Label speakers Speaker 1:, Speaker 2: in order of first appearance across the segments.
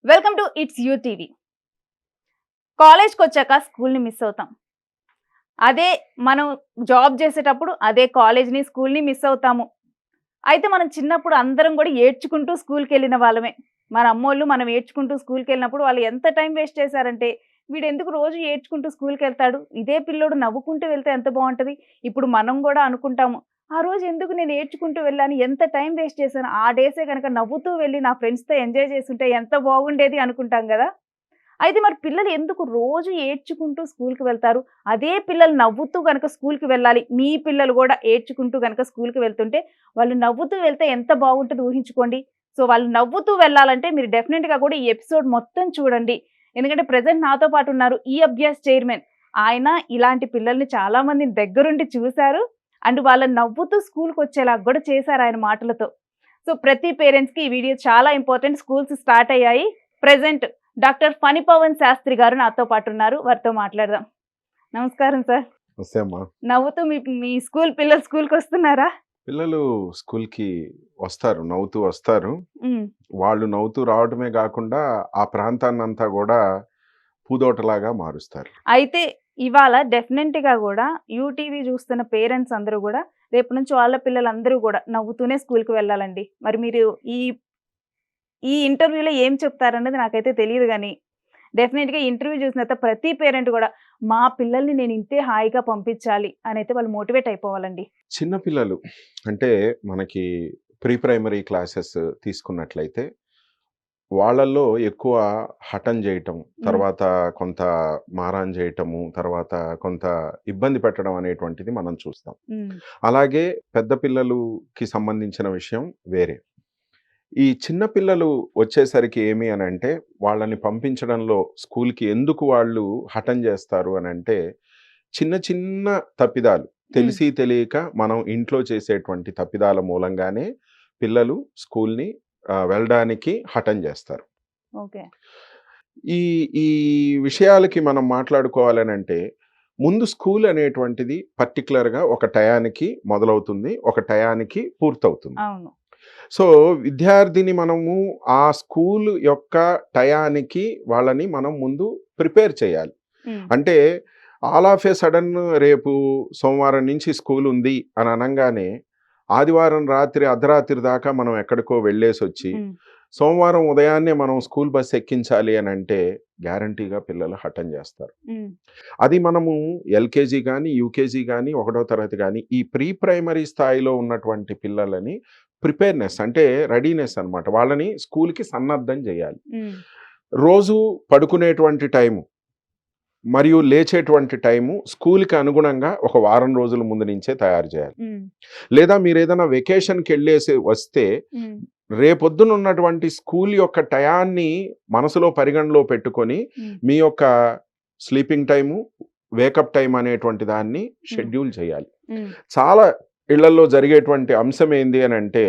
Speaker 1: Welcome to it's you TV. కాలేజ్కి వచ్చాక స్కూల్ని మిస్ అవుతాం. అదే మనం జాబ్ చేసేటప్పుడు అదే కాలేజ్ని స్కూల్ని మిస్ అవుతాము. అయితే మనం చిన్నప్పుడు అందరం కూడా ఏడ్చుకుంటూ స్కూల్కి వెళ్ళిన వాళ్ళమే. మన అమ్మోళ్ళు మనం ఏడ్చుకుంటూ స్కూల్కి వెళ్ళినప్పుడు వాళ్ళు ఎంత టైం వేస్ట్ చేశారంటే, వీడు ఎందుకు రోజు ఏడ్చుకుంటూ స్కూల్కి వెళ్తాడు, ఇదే పిల్లోడు నవ్వుకుంటూ వెళ్తే ఎంత బాగుంటుంది. ఇప్పుడు మనం కూడా అనుకుంటాము, ఆ రోజు ఎందుకు నేను ఏడ్చుకుంటూ వెళ్ళాను, ఎంత టైం వేస్ట్ చేశాను, ఆ డేసే కనుక నవ్వుతూ వెళ్ళి నా ఫ్రెండ్స్తో ఎంజాయ్ చేస్తుంటే ఎంత బాగుండేది అనుకుంటాం కదా. అయితే మరి పిల్లలు ఎందుకు రోజు ఏడ్చుకుంటూ స్కూల్‌కి వెళ్తారు? అదే పిల్లలు నవ్వుతూ గనక స్కూల్‌కి వెళ్ళాలి. మీ పిల్లలు గూడా ఏడ్చుకుంటూ గనక స్కూల్‌కి వెళ్తుంటే, వాళ్ళు నవ్వుతూ వెళ్తే ఎంత బాగుంటదో ఊహించుకోండి. సో, వాళ్ళు నవ్వుతూ వెళ్ళాలంటే మీరు డెఫినిట్‌గా కూడా ఈ ఎపిసోడ్ మొత్తం చూడండి. ఎందుకంటే ప్రెజెంట్ నాతో పాటు ఉన్నారు ఈ అభ్యాస్ చైర్మన్. ఆయన ఇలాంటి పిల్లల్ని చాలా మందిని దగ్గరుండి చూసారు. అండ్ వాళ్ళని నవ్వుతూ స్కూల్‌కొచ్చేలాగా గూడా చేశారు ఆయన మాటలతో. సో, ప్రతి పేరెంట్స్‌కి ఈ వీడియో చాలా ఇంపార్టెంట్. స్కూల్స్ స్టార్ట్ అయ్యాయి. ప్రెజెంట్ డాక్టర్ ఫణిపవన్ శాస్త్రి గారు నాతో పాటు ఉన్నారు. వారితో మాట్లాడదాం. నమస్కారం సార్.
Speaker 2: నమస్తే అమ్మా.
Speaker 1: నవ్వుతూ మీ మీ పిల్లలు స్కూల్‌కొస్తున్నారా?
Speaker 2: పిల్లలు స్కూల్‌కి వస్తారు. నవ్వుతూ వస్తారు.
Speaker 1: హ్మ్.
Speaker 2: వాళ్ళు నవ్వుతూ రావడమే గాకుండా, ఆ ప్రాంతాన్నంతా గూడా పూదోటలాగా మారుస్తారు.
Speaker 1: అయితే ఇవాళ డెఫినెట్‌గా గూడా యూటీవీ చూస్తున్న పేరెంట్స్ అందరూ గూడా రేపు నుంచి వాళ్ళ పిల్లలందరూ గూడా నవ్వుతూనే స్కూల్‌కి వెళ్ళాలండి. మరి మీరు ఈ ఈ ఇంటర్వ్యూలో ఏం చెప్తారన్నది నాకైతే తెలీదు గానీ, డెఫినెట్‌గా ఇంటర్వ్యూ చూసిన తర్వాత ప్రతి పేరెంట్ గూడా మా పిల్లల్ని నేను ఇంతే హాయిగా పంపించాలి అనైతే వాళ్ళు మోటివేట్ అయిపోవాలండి.
Speaker 2: చిన్న పిల్లలు అంటే మనకి ప్రీ ప్రైమరీ క్లాసెస్ తీసుకున్నట్లయితే, వాళ్ళల్లో ఎక్కువ హఠం జేయటం,
Speaker 1: హ్మ్.
Speaker 2: తర్వాత కొంత మారాన్ జేయటము, తర్వాత కొంత ఇబ్బంది పెట్టడం అనేటువంటిది మనం చూస్తాం.
Speaker 1: హ్మ్.
Speaker 2: అలాగే పెద్ద పిల్లలుకి సంబంధించిన విషయం వేరే. ఈ చిన్న పిల్లలు వచ్చేసరికి ఏమి అనంటే, వాళ్ళని పంపించడంలో స్కూల్‌కి ఎందుకు వాళ్ళు హఠం జేస్తారు అనంటే, చిన్న చిన్న తప్పిదాలు
Speaker 1: హ్మ్.
Speaker 2: తెలిసి తెలియక మనం ఇంట్లో చేసేటువంటి తప్పిదాల మూలంగానే పిల్లలు స్కూల్‌ని వెళ్ళడానికి హఠం జేస్తారు.
Speaker 1: ఓకే.
Speaker 2: ఈ ఈ విషయాలకి మనం మాట్లాడుకోవాలనంటే, ముందు స్కూల్ అనేటువంటిది పర్టిక్యులర్‌గా ఒక టయానికి మొదలవుతుంది. ఒక టయానికి పూర్తవుతుంది.
Speaker 1: అవును.
Speaker 2: సో, విద్యార్థిని మనము ఆ స్కూలు యొక్క టయానికి వాళ్ళని మనం ముందు ప్రిపేర్ చేయాలి.
Speaker 1: హ్మ్.
Speaker 2: అంటే ఆల్ ఆఫ్ ఎ సడెన్ రేపు సోమవారం నుంచి స్కూలుంది అని అనంగానే, ఆదివారం రాత్రి అర్ధరాత్రి దాకా మనం ఎక్కడికో వెళ్ళేసొచ్చి,
Speaker 1: హ్మ్.
Speaker 2: సోమవారం ఉదయాన్నే మనం స్కూల్ బస్ ఎక్కించాలి అనంటే గ్యారంటీగా పిల్లలు హఠం జేస్తారు.
Speaker 1: హ్మ్.
Speaker 2: అది మనము ఎల్‌కేజీ గాని, యూకేజీ గాని, ఒకటో తరగతి గాని, ఈ ప్రీ ప్రైమరీ స్థాయిలో ఉన్నటువంటి పిల్లలని ప్రిపేర్‌నెస్ అంటే రెడీనెస్ అనమాట. వాళ్ళని స్కూల్‌కి సన్నద్ధం జేయాలి.
Speaker 1: హ్మ్.
Speaker 2: రోజు పడుకునేటువంటి టైము, మరియు లేచేటువంటి టైము స్కూల్‌కి అనుగుణంగా ఒక వారం రోజుల ముందు నుంచే తయారు జేయాలి.
Speaker 1: హ్మ్.
Speaker 2: లేదా మీరేదైనా వెకేషన్‌కెళ్ళేసి వస్తే,
Speaker 1: హ్మ్.
Speaker 2: రేపొద్దున ఉన్నటువంటి స్కూల్ యొక్క టయాన్ని మనసులో పరిగణలో పెట్టుకొని,
Speaker 1: హ్మ్.
Speaker 2: మీ యొక్క స్లీపింగ్ టైము, వేకప్ టైమ్ అనేటువంటి దాన్ని
Speaker 1: హ్మ్.
Speaker 2: షెడ్యూల్ చేయాలి.
Speaker 1: హ్మ్.
Speaker 2: చాలా ఇళ్లల్లో జరిగేటువంటి అంశం ఏంది అనంటే,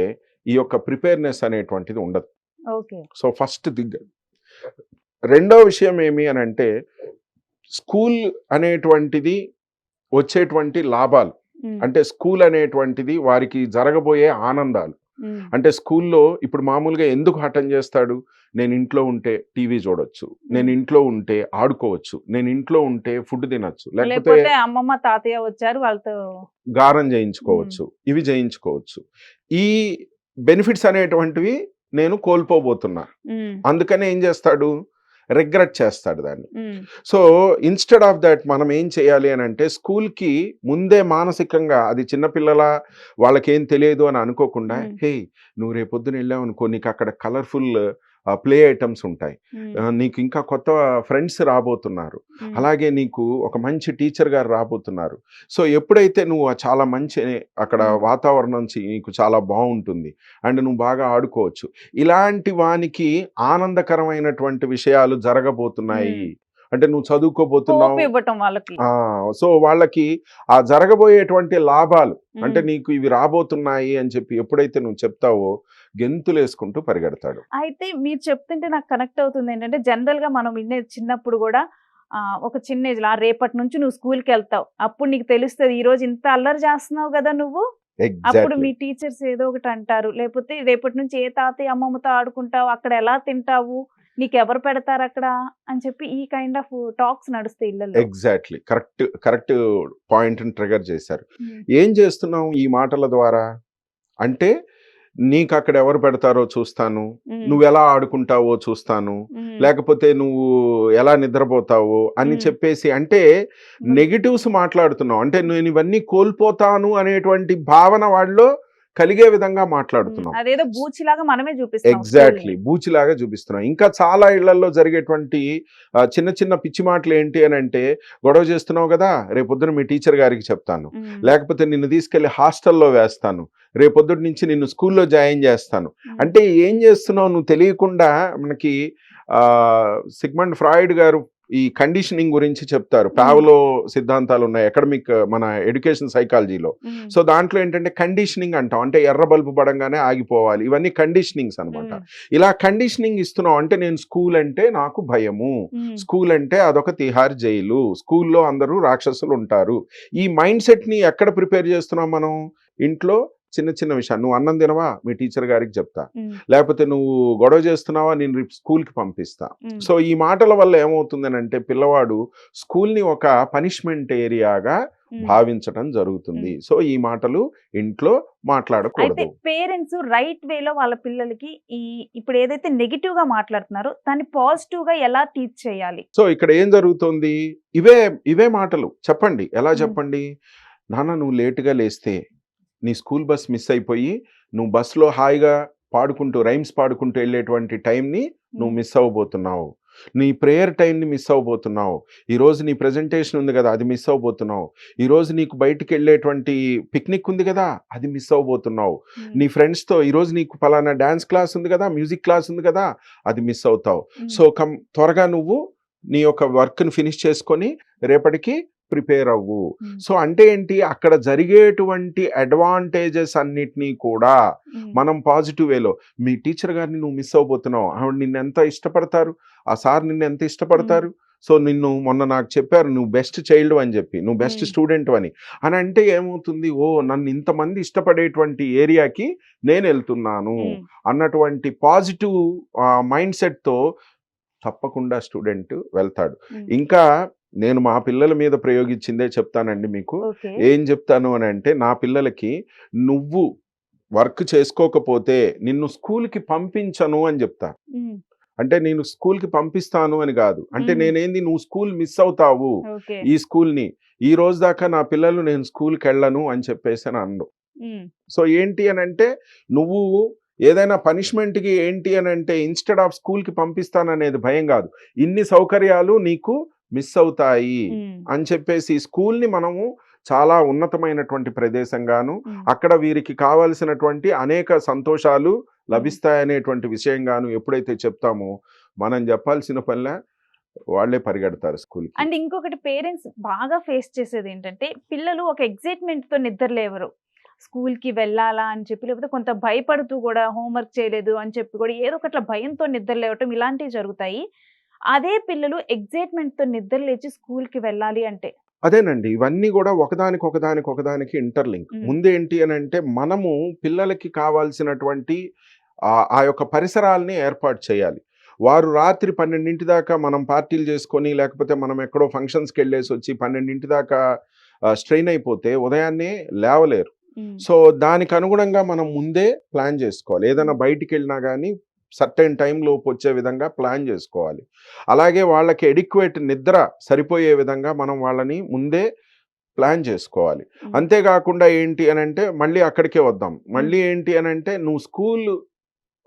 Speaker 2: ఈ యొక్క ప్రిపేర్‌నెస్ అనేటువంటిది ఉండదు.
Speaker 1: ఓకే.
Speaker 2: So, first thing. రెండో విషయం ఏమి అనంటే, స్కూల్ అనేటువంటిది వచ్చేటువంటి లాభాలు.
Speaker 1: హ్మ్.
Speaker 2: అంటే స్కూల్ అనేటువంటిది వారికి జరగబోయే ఆనందాలు.
Speaker 1: హ్మ్.
Speaker 2: అంటే స్కూల్లో ఇప్పుడు మామూలుగా ఎందుకు హఠం చేస్తాడు? నేను ఇంట్లో ఉంటే టీవీ చూడొచ్చు. నేను
Speaker 1: హ్మ్.
Speaker 2: ఇంట్లో ఉంటే ఆడుకోవచ్చు. నేను ఇంట్లో ఉంటే ఫుడ్ తినొచ్చు. లేకపోతే
Speaker 1: లేకపోతే అమ్మమ్మ, తాతయ్య వచ్చారు వాళ్ళతో.
Speaker 2: గారం
Speaker 1: హ్మ్.
Speaker 2: చేయించుకోవచ్చు. ఇవి చేయించుకోవచ్చు. ఈ బెనిఫిట్స్ అనేటువంటివి నేను కోల్పోబోతున్నా.
Speaker 1: హ్మ్.
Speaker 2: అందుకని ఏం చేస్తాడు? రిగ్రెట్ చేస్తాడు దాన్ని.
Speaker 1: హ్మ్.
Speaker 2: సో, ఇన్‌స్టెడ్ ఆఫ్ థట్ మనం ఏం చేయాలి అనంటే స్కూల్‌కి ముందే మానసికంగా అది చిన్న పిల్లలా వాళ్ళకేం తెలియదు అని అనుకోకుండా,
Speaker 1: హ్మ్.
Speaker 2: "హేయ్! నువ్వు రేపొద్దున ఎళ్ళావనుకో నీకక్కడ కలర్‌ఫుల్ ప్లే ఐటెమ్స్ ఉంటాయి.
Speaker 1: హ్మ్.
Speaker 2: నీకు ఇంకా కొత్త ఫ్రెండ్స్ రాబోతున్నారు.
Speaker 1: హ్మ్.
Speaker 2: అలాగే నీకు ఒక మంచి టీచర్ గారు రాబోతున్నారు. సో, ఎప్పుడైతే నువ్వు చాలా మంచి అక్కడ
Speaker 1: హ్మ్.
Speaker 2: వాతావరణం నీకు చాలా బావుంటుంది. అండ్ నువ్వు బాగా ఆడుకోవచ్చు. ఇలాంటి వానికి ఆనందకరమైనటువంటి విషయాలు జరగబోతున్నాయి.
Speaker 1: హ్మ్.
Speaker 2: అంటే నువ్వు
Speaker 1: హోప్
Speaker 2: చదువుకోబోతున్నావు.
Speaker 1: ఇవ్వటం వాళ్ళకి.
Speaker 2: ఆ! సో, వాళ్ళకి ఆ జరగబోయేటువంటి లాభాలు అంటే
Speaker 1: హ్మ్.
Speaker 2: నీకు ఇవి రాబోతున్నాయి అని చెప్పి ఎప్పుడైతే నువ్వు చెప్తావో గెంతులేసుకుంటూ పరిగెడతాడు.
Speaker 1: అయితే మీరు చెప్తుంటే నాకు కనెక్ట్ అవుతుందేంటంటే, జనరల్‌గా మనం వినేది చిన్నప్పుడు గూడా ఒక చిన్న ఏజ్‌లో రేపటి నుంచి నువ్వు స్కూల్‌కెళ్తావు. అప్పుడు నీకు తెలుస్తది. ఈరోజు ఇంత అల్లరి చేస్తున్నావు గదా నువ్వు. అప్పుడు
Speaker 2: ఎగ్జాక్ట్‌లీ.
Speaker 1: మీ టీచర్స్ ఏదో ఒకటి అంటారు. లేపోతే రేపటి నుంచి ఏ తాతయ్య, అమ్మమ్మతో ఆడుకుంటావు, అక్కడ ఎలా తింటావు, నీకెవరు పెడతారు అక్కడ అని చెప్పి ఈ కైండ్ ఆఫ్ టాక్స్ నడుస్తాయి ఇళ్లలో.
Speaker 2: ఎగ్జాక్ట్లీ కరెక్ట్ పాయింట్ ట్రిగర్ చేశారు.
Speaker 1: ఉమ్,
Speaker 2: ఏం చేస్తున్నావు ఈ మాటల ద్వారా అంటే నీకు అక్కడ ఎవరు పెడతారో చూస్తాను,
Speaker 1: ఉమ్,
Speaker 2: నువ్వు ఎలా ఆడుకుంటావో చూస్తాను,
Speaker 1: ఉమ్,
Speaker 2: లేకపోతే నువ్వు ఎలా నిద్రపోతావో అని
Speaker 1: ఉమ్,
Speaker 2: చెప్పేసి అంటే నెగిటివ్స్ మాట్లాడుతున్నావు. అంటే నేను ఇవన్నీ కోల్పోతాను అనేటువంటి భావన వాళ్ళలో కలిగే విధంగా మాట్లాడుతున్నాం.
Speaker 1: అదేదో బూచిలాగా మనమే చూపిస్తాం
Speaker 2: ఎగ్జాక్ట్లీ బూచిలాగా చూపిస్తున్నాం. ఇంకా చాలా ఇళ్లలో జరిగేటువంటి చిన్న చిన్న పిచ్చి మాటలు ఏంటి అని అంటే, గొడవ చేస్తున్నావు కదా, రేపొద్దున మీ టీచర్ గారికి చెప్తాను,
Speaker 1: స్కూల్ని.
Speaker 2: లేకపోతే నిన్ను తీసుకెళ్లి హాస్టల్లో వేస్తాను, రేపొద్దుటి నుంచి నిన్ను స్కూల్లో జాయిన్ చేస్తాను. అంటే ఏం చేస్తున్నావు నువ్వు తెలియకుండా. మనకి సిగ్మండ్ ఫ్రాయిడ్ గారు ఈ కండిషనింగ్ గురించి చెప్తారు. పావలో సిద్ధాంతాలు ఉన్నాయి అకాడమిక్ మన ఎడ్యుకేషన్ సైకాలజీలో. సో దాంట్లో ఏంటంటే కండిషనింగ్ అంటాం, అంటే ఎర్ర బల్బు పడంగానే ఆగిపోవాలి, ఇవన్నీ కండిషనింగ్స్ అనమాట. ఇలా కండిషనింగ్ ఇస్తున్నాం అంటే నేను స్కూల్ అంటే నాకు భయము, స్కూల్ అంటే అదొక తిహార్ జైలు, స్కూల్లో అందరూ రాక్షసులు ఉంటారు. ఈ మైండ్ సెట్ ని ఎక్కడ ప్రిపేర్ చేస్తున్నాం మనం? ఇంట్లో చిన్న చిన్న విషయాలు, నువ్వు అన్నం తినవా మీ టీచర్ గారికి చెప్తా, లేకపోతే నువ్వు గొడవ చేస్తున్నావా నేను రేపు స్కూల్కి పంపిస్తా. సో ఈ మాటల వల్ల ఏమవుతుందని అంటే పిల్లవాడు స్కూల్ని ఒక పనిష్మెంట్ ఏరియాగా భావించడం జరుగుతుంది. సో ఈ మాటలు ఇంట్లో మాట్లాడకూడదు.
Speaker 1: పేరెంట్స్ రైట్ వేలో వాళ్ళ పిల్లలకి ఈ ఇప్పుడు ఏదైతే నెగిటివ్ గా మాట్లాడుతున్నారో దాన్ని పాజిటివ్ గా ఎలా టీచ్ చేయాలి?
Speaker 2: సో ఇక్కడ ఏం జరుగుతుంది, ఇవే మాటలు చెప్పండి. ఎలా చెప్పండి? నాన్న నువ్వు లేటుగా లేస్తే నీ స్కూల్ బస్ మిస్ అయిపోయి నువ్వు బస్సులో హాయిగా పాడుకుంటూ రైమ్స్ పాడుకుంటూ వెళ్ళేటువంటి టైంని నువ్వు మిస్ అవ్వబోతున్నావు, నీ ప్రేయర్ టైంని మిస్ అవ్వబోతున్నావు, ఈరోజు నీ ప్రజెంటేషన్ ఉంది కదా అది మిస్ అవ్వబోతున్నావు, ఈరోజు నీకు బయటికి వెళ్ళేటువంటి పిక్నిక్ ఉంది కదా అది మిస్ అవ్వబోతున్నావు, నీ ఫ్రెండ్స్తో ఈరోజు నీకు పలానా డ్యాన్స్ క్లాస్ ఉంది కదా, మ్యూజిక్ క్లాస్ ఉంది కదా అది మిస్ అవుతావు. సో త్వరగా నువ్వు నీ యొక్క వర్క్ని ఫినిష్ చేసుకొని రేపటికి ప్రిపేర్ అవ్వు. సో అంటే ఏంటి, అక్కడ జరిగేటువంటి అడ్వాంటేజెస్ అన్నిటినీ కూడా మనం పాజిటివ్ వేలో, మీ టీచర్ గారిని నువ్వు మిస్ అవ్వబోతున్నావు, ఆవిడ నిన్ను ఎంత ఇష్టపడతారు, ఆ సార్ నిన్ను ఎంత ఇష్టపడతారు, సో నిన్ను మొన్న నాకు చెప్పారు నువ్వు బెస్ట్ చైల్డ్ అని చెప్పి, నువ్వు బెస్ట్ స్టూడెంట్ అని అంటే ఏమవుతుంది, ఓ నన్ను ఇంతమంది ఇష్టపడేటువంటి ఏరియాకి నేను వెళ్తున్నాను అన్నటువంటి పాజిటివ్ మైండ్ సెట్తో తప్పకుండా స్టూడెంట్ వెళ్తాడు. ఇంకా నేను మా పిల్లల మీద ప్రయోగించిందే చెప్తానండి మీకు. ఏం చెప్తాను అని అంటే, నా పిల్లలకి నువ్వు వర్క్ చేసుకోకపోతే నిన్ను స్కూల్కి పంపించను అని చెప్తా. అంటే నేను స్కూల్కి పంపిస్తాను అని కాదు, అంటే నేనేంది నువ్వు స్కూల్ మిస్ అవుతావు ఈ స్కూల్ని, ఈ రోజు దాకా నా పిల్లలు నేను స్కూల్కి వెళ్ళను అని చెప్పేసి అని అన్ను. సో ఏంటి అని అంటే, నువ్వు ఏదైనా పనిష్మెంట్కి ఏంటి అని అంటే ఇన్స్టెడ్ ఆఫ్ స్కూల్కి పంపిస్తాననేది భయం కాదు, ఇన్ని సౌకర్యాలు నీకు మిస్ అవుతాయి అని చెప్పేసి స్కూల్ని మనము చాలా ఉన్నతమైనటువంటి ప్రదేశంగాను, అక్కడ వీరికి కావలసినటువంటి అనేక సంతోషాలు లభిస్తాయనేటువంటి విషయంగాను ఎప్పుడైతే చెప్తామో, మనం చెప్పాల్సిన పనిలా వాళ్ళే పరిగెడతారు స్కూల్కి.
Speaker 1: అండ్ ఇంకొకటి పేరెంట్స్ బాగా ఫేస్ చేసేది ఏంటంటే, పిల్లలు ఒక ఎగ్జైట్మెంట్ తో నిద్ర లేవరు స్కూల్కి వెళ్ళాలా అని చెప్పి, లేకపోతే కొంత భయపడుతూ కూడా హోంవర్క్ చేయలేదు అని చెప్పి కూడా ఏదో ఒకట్లా భయంతో నిద్ర లేవటం ఇలాంటివి జరుగుతాయి. అదే పిల్లలు ఎగ్జైట్మెంట్ తో నిద్ర లేచి స్కూల్కి వెళ్ళాలి అంటే
Speaker 2: అదేనండి, ఇవన్నీ కూడా ఒకదానికి ఇంటర్లింక్. ముందేంటి అని అంటే, మనము పిల్లలకి కావాల్సినటువంటి ఆ యొక్క పరిసరాలని ఏర్పాటు చేయాలి. వారు రాత్రి 12 దాకా మనం పార్టీలు చేసుకొని, లేకపోతే మనం ఎక్కడో ఫంక్షన్స్కి వెళ్ళేసి వచ్చి 12 దాకా స్ట్రెయిన్ అయిపోతే ఉదయాన్నే లేవలేరు. సో దానికి అనుగుణంగా మనం ముందే ప్లాన్ చేసుకోవాలి. ఏదైనా బయటికి వెళ్ళినా కానీ సర్టెన్ టైంలోపు వచ్చే విధంగా ప్లాన్ చేసుకోవాలి. అలాగే వాళ్ళకి ఎడిక్వేట్ నిద్ర సరిపోయే విధంగా మనం వాళ్ళని ముందే ప్లాన్ చేసుకోవాలి. అంతేకాకుండా ఏంటి అని అంటే, మళ్ళీ అక్కడికే వద్దాం, మళ్ళీ ఏంటి అని అంటే, నువ్వు స్కూల్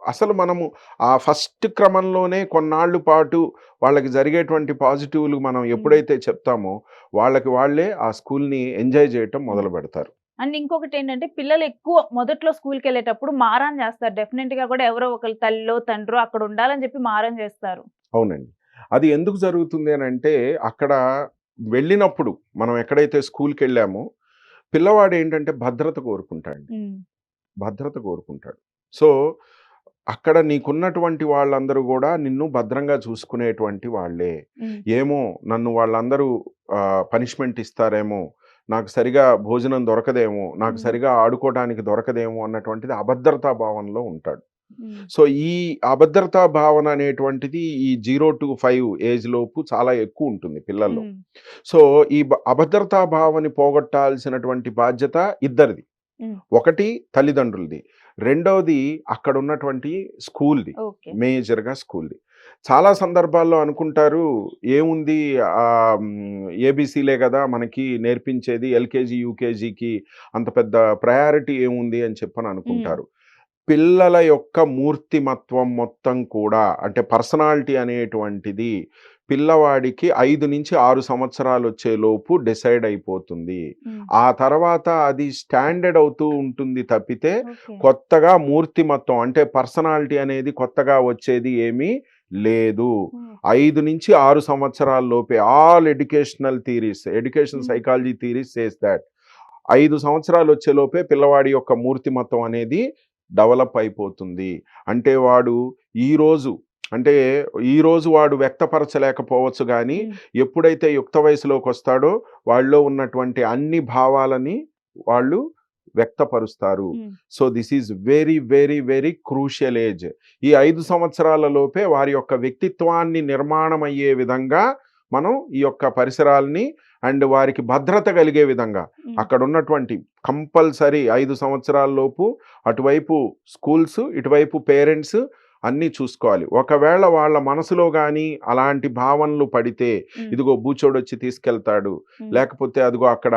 Speaker 2: అసలు మనము ఆ ఫస్ట్ క్రమంలోనే కొన్నాళ్ళు పాటు వాళ్ళకి జరిగేటువంటి పాజిటివ్లు మనం ఎప్పుడైతే చెప్తామో వాళ్ళకి వాళ్ళే ఆ స్కూల్ని ఎంజాయ్ చేయటం మొదలు పెడతారు.
Speaker 1: అండ్ ఇంకొకటి ఏంటంటే, పిల్లలు ఎక్కువ మొదట్లో స్కూల్కి వెళ్ళేటప్పుడు మారాన్ చేస్తారు. డెఫినెట్ గా కూడా ఎవరో ఒకరు తల్లిలో తండ్రో అక్కడ ఉండాలని చెప్పి మారాన్ చేస్తారు.
Speaker 2: అవునండి, అది ఎందుకు జరుగుతుంది అని అంటే, అక్కడ వెళ్ళినప్పుడు మనం ఎక్కడైతే స్కూల్కి వెళ్ళామో పిల్లవాడు ఏంటంటే భద్రత కోరుకుంటాడు. సో అక్కడ నీకున్నటువంటి వాళ్ళందరూ కూడా నిన్ను భద్రంగా చూసుకునేటువంటి వాళ్ళే. ఏమో నన్ను వాళ్ళందరూ పనిష్మెంట్ ఇస్తారేమో, నాకు సరిగా భోజనం దొరకదేమో, నాకు సరిగా ఆడుకోవడానికి దొరకదేమో అన్నటువంటిది అభద్రతా భావంలో ఉంటాడు.
Speaker 1: ఉమ్,
Speaker 2: సో ఈ అభద్రతా భావన అనేటువంటిది ఈ 0 to 5 ఏజ్ లోపు చాలా ఎక్కువ ఉంటుంది పిల్లల్లో.
Speaker 1: ఉమ్,
Speaker 2: సో ఈ అభద్రతా భావని పోగొట్టాల్సినటువంటి బాధ్యత ఇద్దరిది.
Speaker 1: ఉమ్,
Speaker 2: ఒకటి తల్లిదండ్రులది, రెండవది అక్కడ ఉన్నటువంటి స్కూల్ది,
Speaker 1: ఓకే.
Speaker 2: మేజర్గా స్కూల్ది. చాలా సందర్భాల్లో అనుకుంటారు ఏముంది ఏబీసీలే కదా మనకి నేర్పించేది, ఎల్కేజీ యూకేజీకి అంత పెద్ద ప్రయారిటీ ఏముంది అని చెప్పని అనుకుంటారు. పిల్లల యొక్క మూర్తిమత్వం మొత్తం కూడా అంటే పర్సనాలిటీ అనేటువంటిది పిల్లవాడికి 5 నుంచి 6 సంవత్సరాలు వచ్చేలోపు డిసైడ్ అయిపోతుంది.
Speaker 1: ఉమ్,
Speaker 2: ఆ తర్వాత అది స్టాండర్డ్ అవుతూ ఉంటుంది తప్పితే
Speaker 1: ఓకే.
Speaker 2: కొత్తగా మూర్తిమత్వం అంటే పర్సనాలిటీ అనేది కొత్తగా వచ్చేది ఏమీ లేదు.
Speaker 1: ఉమ్,
Speaker 2: 5 నుంచి 6 సంవత్సరాల లోపే all educational theories, education
Speaker 1: um,
Speaker 2: psychology theories says that 5 సంవత్సరాలు వచ్చేలోపే పిల్లవాడి యొక్క మూర్తిమత్వం అనేది డెవలప్ అయిపోతుంది. అంటే వాడు ఈరోజు అంటే ఈరోజు వాడు వ్యక్తపరచలేకపోవచ్చు కానీ
Speaker 1: ఉమ్,
Speaker 2: ఎప్పుడైతే యుక్త వయసులోకి వస్తాడో వాళ్ళలో ఉన్నటువంటి అన్ని భావాలని వాళ్ళు వ్యక్తపరుస్తారు.
Speaker 1: Um,
Speaker 2: so this is very very very crucial age. ఈ 5 సంవత్సరాల లోపే వారి యొక్క వ్యక్తిత్వాన్ని నిర్మాణం అయ్యే విధంగా మనం ఈ యొక్క పరిసరాల్ని అండ్ వారికి భద్రత కలిగే విధంగా
Speaker 1: ఉమ్,
Speaker 2: అక్కడ ఉన్నటువంటి కంపల్సరీ 5 సంవత్సరాల లోపు అటువైపు స్కూల్స్, ఇటువైపు పేరెంట్స్ అన్నీ చూసుకోవాలి. ఒకవేళ వాళ్ళ మనసులో కానీ అలాంటి భావనలు పడితే
Speaker 1: ఉమ్,
Speaker 2: ఇదిగో బూచోడు వచ్చి తీసుకెళ్తాడు,
Speaker 1: ఉమ్,
Speaker 2: లేకపోతే అదిగో అక్కడ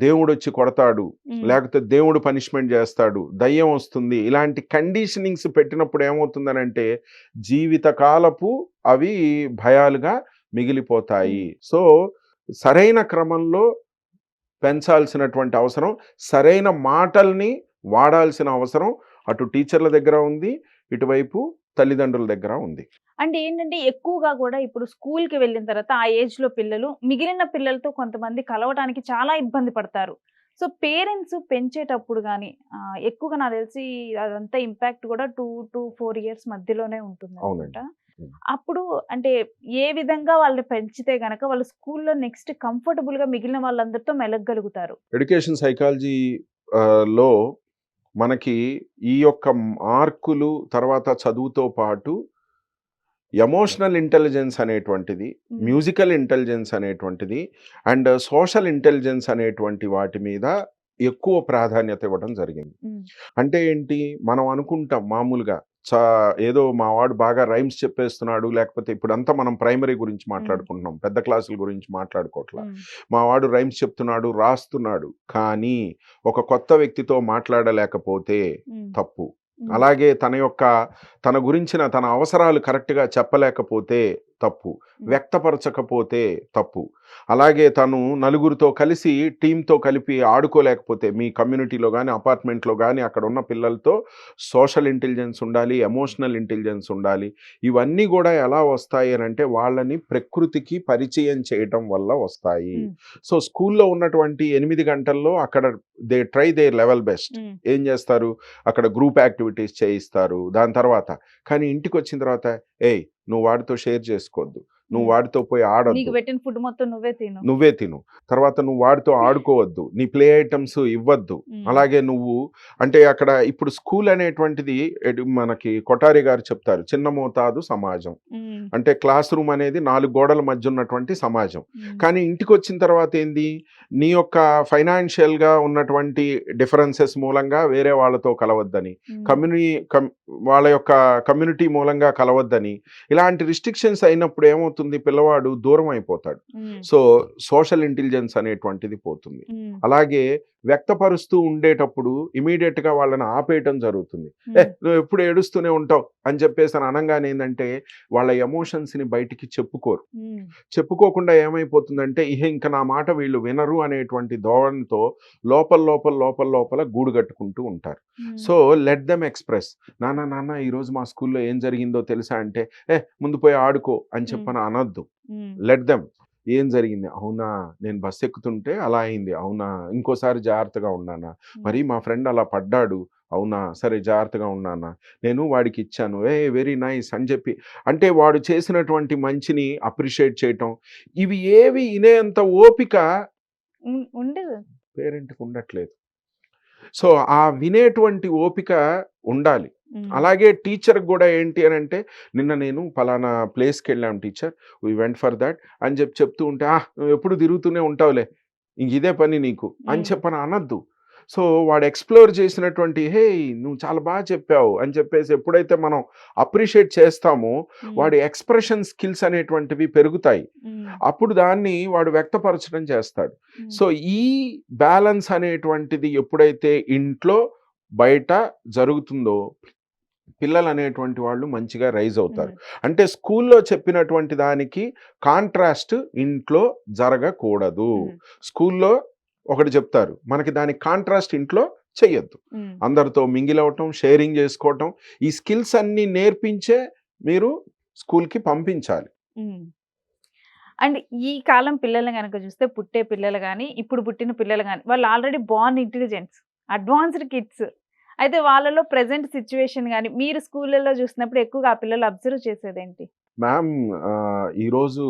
Speaker 2: దేవుడు వచ్చి కొడతాడు,
Speaker 1: ఉమ్,
Speaker 2: లేకపోతే దేవుడు పనిష్మెంట్ చేస్తాడు, దయ్యం వస్తుంది, ఇలాంటి కండిషనింగ్స్ పెట్టినప్పుడు ఏమవుతుందనంటే జీవితకాలపు అవి భయాలుగా మిగిలిపోతాయి. సో సరైన క్రమంలో పెంచాల్సినటువంటి అవసరం, సరైన మాటల్ని వాడాల్సిన అవసరం అటు టీచర్ల దగ్గర ఉంది, ఇటువైపు తల్లిదండ్రుల దగ్గర ఉంది.
Speaker 1: అంటే ఏంటంటే ఎక్కువగా కూడా ఇప్పుడు స్కూల్కి వెళ్ళిన తర్వాత ఆ ఏజ్ లో పిల్లలు మిగిలిన పిల్లలతో కొంతమంది కలవడానికి చాలా ఇబ్బంది పడతారు. సో పేరెంట్స్ పెంచేటప్పుడు కానీ ఎక్కువగా నాకు తెలిసి అదంతా ఇంపాక్ట్ కూడా 2 to 4 years మధ్యలోనే ఉంటుంది
Speaker 2: అవునండి.
Speaker 1: అనమాట. అప్పుడు అంటే ఏ విధంగా వాళ్ళని పెంచితే గనక వాళ్ళు స్కూల్లో నెక్స్ట్ కంఫర్టబుల్ గా మిగిలిన వాళ్ళందరితో మెలగలుగుతారు.
Speaker 2: ఎడ్యుకేషన్ సైకాలజీ లో మనకి ఈ యొక్క మార్కులు తర్వాత చదువుతో పాటు ఎమోషనల్ ఇంటెలిజెన్స్ అనేటువంటిది,
Speaker 1: ఉమ్,
Speaker 2: మ్యూజికల్ ఇంటెలిజెన్స్ అనేటువంటిది అండ్ సోషల్ ఇంటెలిజెన్స్ అనేటువంటి వాటి మీద ఎక్కువ ప్రాధాన్యత ఇవ్వడం జరిగింది.
Speaker 1: ఉమ్,
Speaker 2: అంటే ఏంటి, మనం అనుకుంటాం మామూలుగా ఏదో మా వాడు బాగా రైమ్స్ చెప్పేస్తున్నాడు, లేకపోతే ఇప్పుడంతా మనం ప్రైమరీ గురించి మాట్లాడుకుంటున్నాం, పెద్ద క్లాసుల గురించి మాట్లాడుకోవట్లా.
Speaker 1: ఉమ్,
Speaker 2: మా వాడు రైమ్స్ చెప్తున్నాడు, రాస్తున్నాడు, కానీ ఒక కొత్త వ్యక్తితో మాట్లాడలేకపోతే
Speaker 1: ఉమ్,
Speaker 2: తప్పు.
Speaker 1: ఉమ్,
Speaker 2: అలాగే తన గురించిన తన అవసరాలు కరెక్ట్గా చెప్పలేకపోతే తప్పు, వ్యక్తపరచకపోతే తప్పు. అలాగే తను నలుగురితో కలిసి టీంతో కలిపి ఆడుకోలేకపోతే, మీ కమ్యూనిటీలో కానీ అపార్ట్మెంట్లో కానీ అక్కడ ఉన్న పిల్లలతో సోషల్ ఇంటెలిజెన్స్ ఉండాలి, ఎమోషనల్ ఇంటెలిజెన్స్ ఉండాలి. ఇవన్నీ కూడా ఎలా వస్తాయి అని అంటే వాళ్ళని ప్రకృతికి పరిచయం చేయటం వల్ల వస్తాయి.
Speaker 1: ఉమ్,
Speaker 2: సో స్కూల్లో ఉన్నటువంటి 8 గంటల్లో అక్కడ they try their level best.
Speaker 1: Um,
Speaker 2: ఏం చేస్తారు, అక్కడ గ్రూప్ యాక్టివిటీస్ చేయిస్తారు. దాని తర్వాత కానీ ఇంటికి వచ్చిన తర్వాత ఏయ్ నువ్వు వాడితో షేర్ చేసుకోవద్దు, నువ్వు
Speaker 1: ఉమ్.
Speaker 2: వాడితో పోయి
Speaker 1: నీకు
Speaker 2: ఆడొద్దు,
Speaker 1: పెట్టిన ఫుడ్ మొత్తం
Speaker 2: నువ్వే తిను, తర్వాత నువ్వు వాడితో ఆడుకోవద్దు, నీ ప్లే ఐటమ్స్ ఇవ్వద్దు.
Speaker 1: ఉమ్,
Speaker 2: అలాగే నువ్వు అంటే అక్కడ ఇప్పుడు స్కూల్ అనేటువంటిది మనకి కొఠారి గారు చెప్తారు, చిన్న మోతాదు సమాజం.
Speaker 1: ఉమ్,
Speaker 2: అంటే క్లాస్ రూమ్ అనేది 4 గోడల మధ్య ఉన్నటువంటి సమాజం.
Speaker 1: ఉమ్,
Speaker 2: కానీ ఇంటికి వచ్చిన తర్వాత ఏంది, నీ యొక్క ఫైనాన్షియల్గా ఉన్నటువంటి డిఫరెన్సెస్ మూలంగా వేరే వాళ్ళతో కలవద్దని,
Speaker 1: ఉమ్,
Speaker 2: వాళ్ళ యొక్క కమ్యూనిటీ మూలంగా కలవద్దని, ఇలాంటి రిస్ట్రిక్షన్స్ అయినప్పుడు ఏమవుతుంది, పిల్లవాడు దూరం అయిపోతాడు.
Speaker 1: ఉమ్,
Speaker 2: సో సోషల్ ఇంటెలిజెన్స్ అనేటువంటిది పోతుంది.
Speaker 1: ఉమ్,
Speaker 2: అలాగే వ్యక్తపరుస్తూ ఉండేటప్పుడు ఇమీడియట్ గా వాళ్ళని ఆపేయటం జరుగుతుంది. నువ్వు ఎప్పుడు ఏడుస్తూనే ఉంటావు అని చెప్పేసి అని అనగానే ఏంటంటే వాళ్ళ ఎమోషన్స్ ని బయటికి చెప్పుకోరు.
Speaker 1: ఉమ్,
Speaker 2: చెప్పుకోకుండా ఏమైపోతుందంటే ఇంకా నా మాట వీళ్ళు వినరు అనేటువంటి ధోరణితో లోపల లోపల లోపల లోపల గూడు కట్టుకుంటూ ఉంటారు.
Speaker 1: ఉమ్,
Speaker 2: సో లెట్ దెమ్ ఎక్స్ప్రెస్. నాన్న ఈరోజు మా స్కూల్లో ఏం జరిగిందో తెలుసా అంటే ముందు పోయి ఆడుకో అని చెప్పని అనొద్దు.
Speaker 1: ఉమ్,
Speaker 2: లెట్ దెమ్. ఏం జరిగింది, అవునా నేను బస్ ఎక్కుతుంటే అలా అయింది, అవునా ఇంకోసారి జాగ్రత్తగా ఉన్నానా, మరి మా ఫ్రెండ్ అలా పడ్డాడు, అవునా సరే జాగ్రత్తగా ఉన్నానా, నేను వాడికి ఇచ్చాను, వెరీ నైస్ అని చెప్పి అంటే వాడు చేసినటువంటి మంచిని అప్రిషియేట్ చేయటం, ఇవి ఏవి వినేంత ఓపిక
Speaker 1: ఉండదు.
Speaker 2: పేరెంట్కి ఉండట్లేదు. సో ఆ వినేటువంటి ఓపిక ఉండాలి.
Speaker 1: ఉమ్,
Speaker 2: అలాగే టీచర్కి కూడా ఏంటి అని అంటే, నిన్న నేను పలానా ప్లేస్కి వెళ్ళాం teacher, we went for that అని చెప్తూ ఉంటే, నువ్వు ఎప్పుడు తిరుగుతూనే ఉంటావులే, ఇంక ఇదే పని నీకు అని
Speaker 1: ఉమ్,
Speaker 2: చెప్పని అనద్దు. సో వాడు ఎక్స్ప్లోర్ చేసినటువంటి, హే నువ్వు చాలా బాగా చెప్పావు అని చెప్పేసి ఎప్పుడైతే మనం అప్రిషియేట్ చేస్తామో
Speaker 1: ఉమ్,
Speaker 2: వాడి ఎక్స్ప్రెషన్ స్కిల్స్ అనేటువంటివి పెరుగుతాయి.
Speaker 1: ఉమ్,
Speaker 2: అప్పుడు దాన్ని వాడు వ్యక్తపరచడం చేస్తాడు.
Speaker 1: ఉమ్,
Speaker 2: సో ఈ బ్యాలెన్స్ అనేటువంటిది ఎప్పుడైతే ఇంట్లో బయట జరుగుతుందో పిల్లలు అనేటువంటి వాళ్ళు మంచిగా రైజ్ అవుతారు.
Speaker 1: ఉమ్,
Speaker 2: అంటే స్కూల్లో చెప్పినటువంటి దానికి కాంట్రాస్ట్ ఇంట్లో జరగకూడదు.
Speaker 1: ఉమ్,
Speaker 2: స్కూల్లో ఒకటి చెప్తారు, మనకి దానికి కాంట్రాస్ట్ ఇంట్లో చెయ్యొద్దు.
Speaker 1: ఉమ్,
Speaker 2: అందరితో మింగిల్ అవటం, షేరింగ్ చేసుకోవటం, ఈ స్కిల్స్ అన్ని నేర్పించే మీరు స్కూల్కి పంపించాలి.
Speaker 1: ఉమ్. అండ్ ఈ కాలం పిల్లల్ని కనుక చూస్తే పుట్టే పిల్లలు కానీ ఇప్పుడు పుట్టిన పిల్లలు కానీ వాళ్ళు already born intelligents, advanced kids. అయితే వాళ్ళలో ప్రెసెంట్ సిచ్యువేషన్ కానీ మీరు స్కూళ్ళలో చూసినప్పుడు ఎక్కువగా ఆ పిల్లలు అబ్జర్వ్ చేసేదేంటి?
Speaker 2: మ్యామ్, ఈరోజు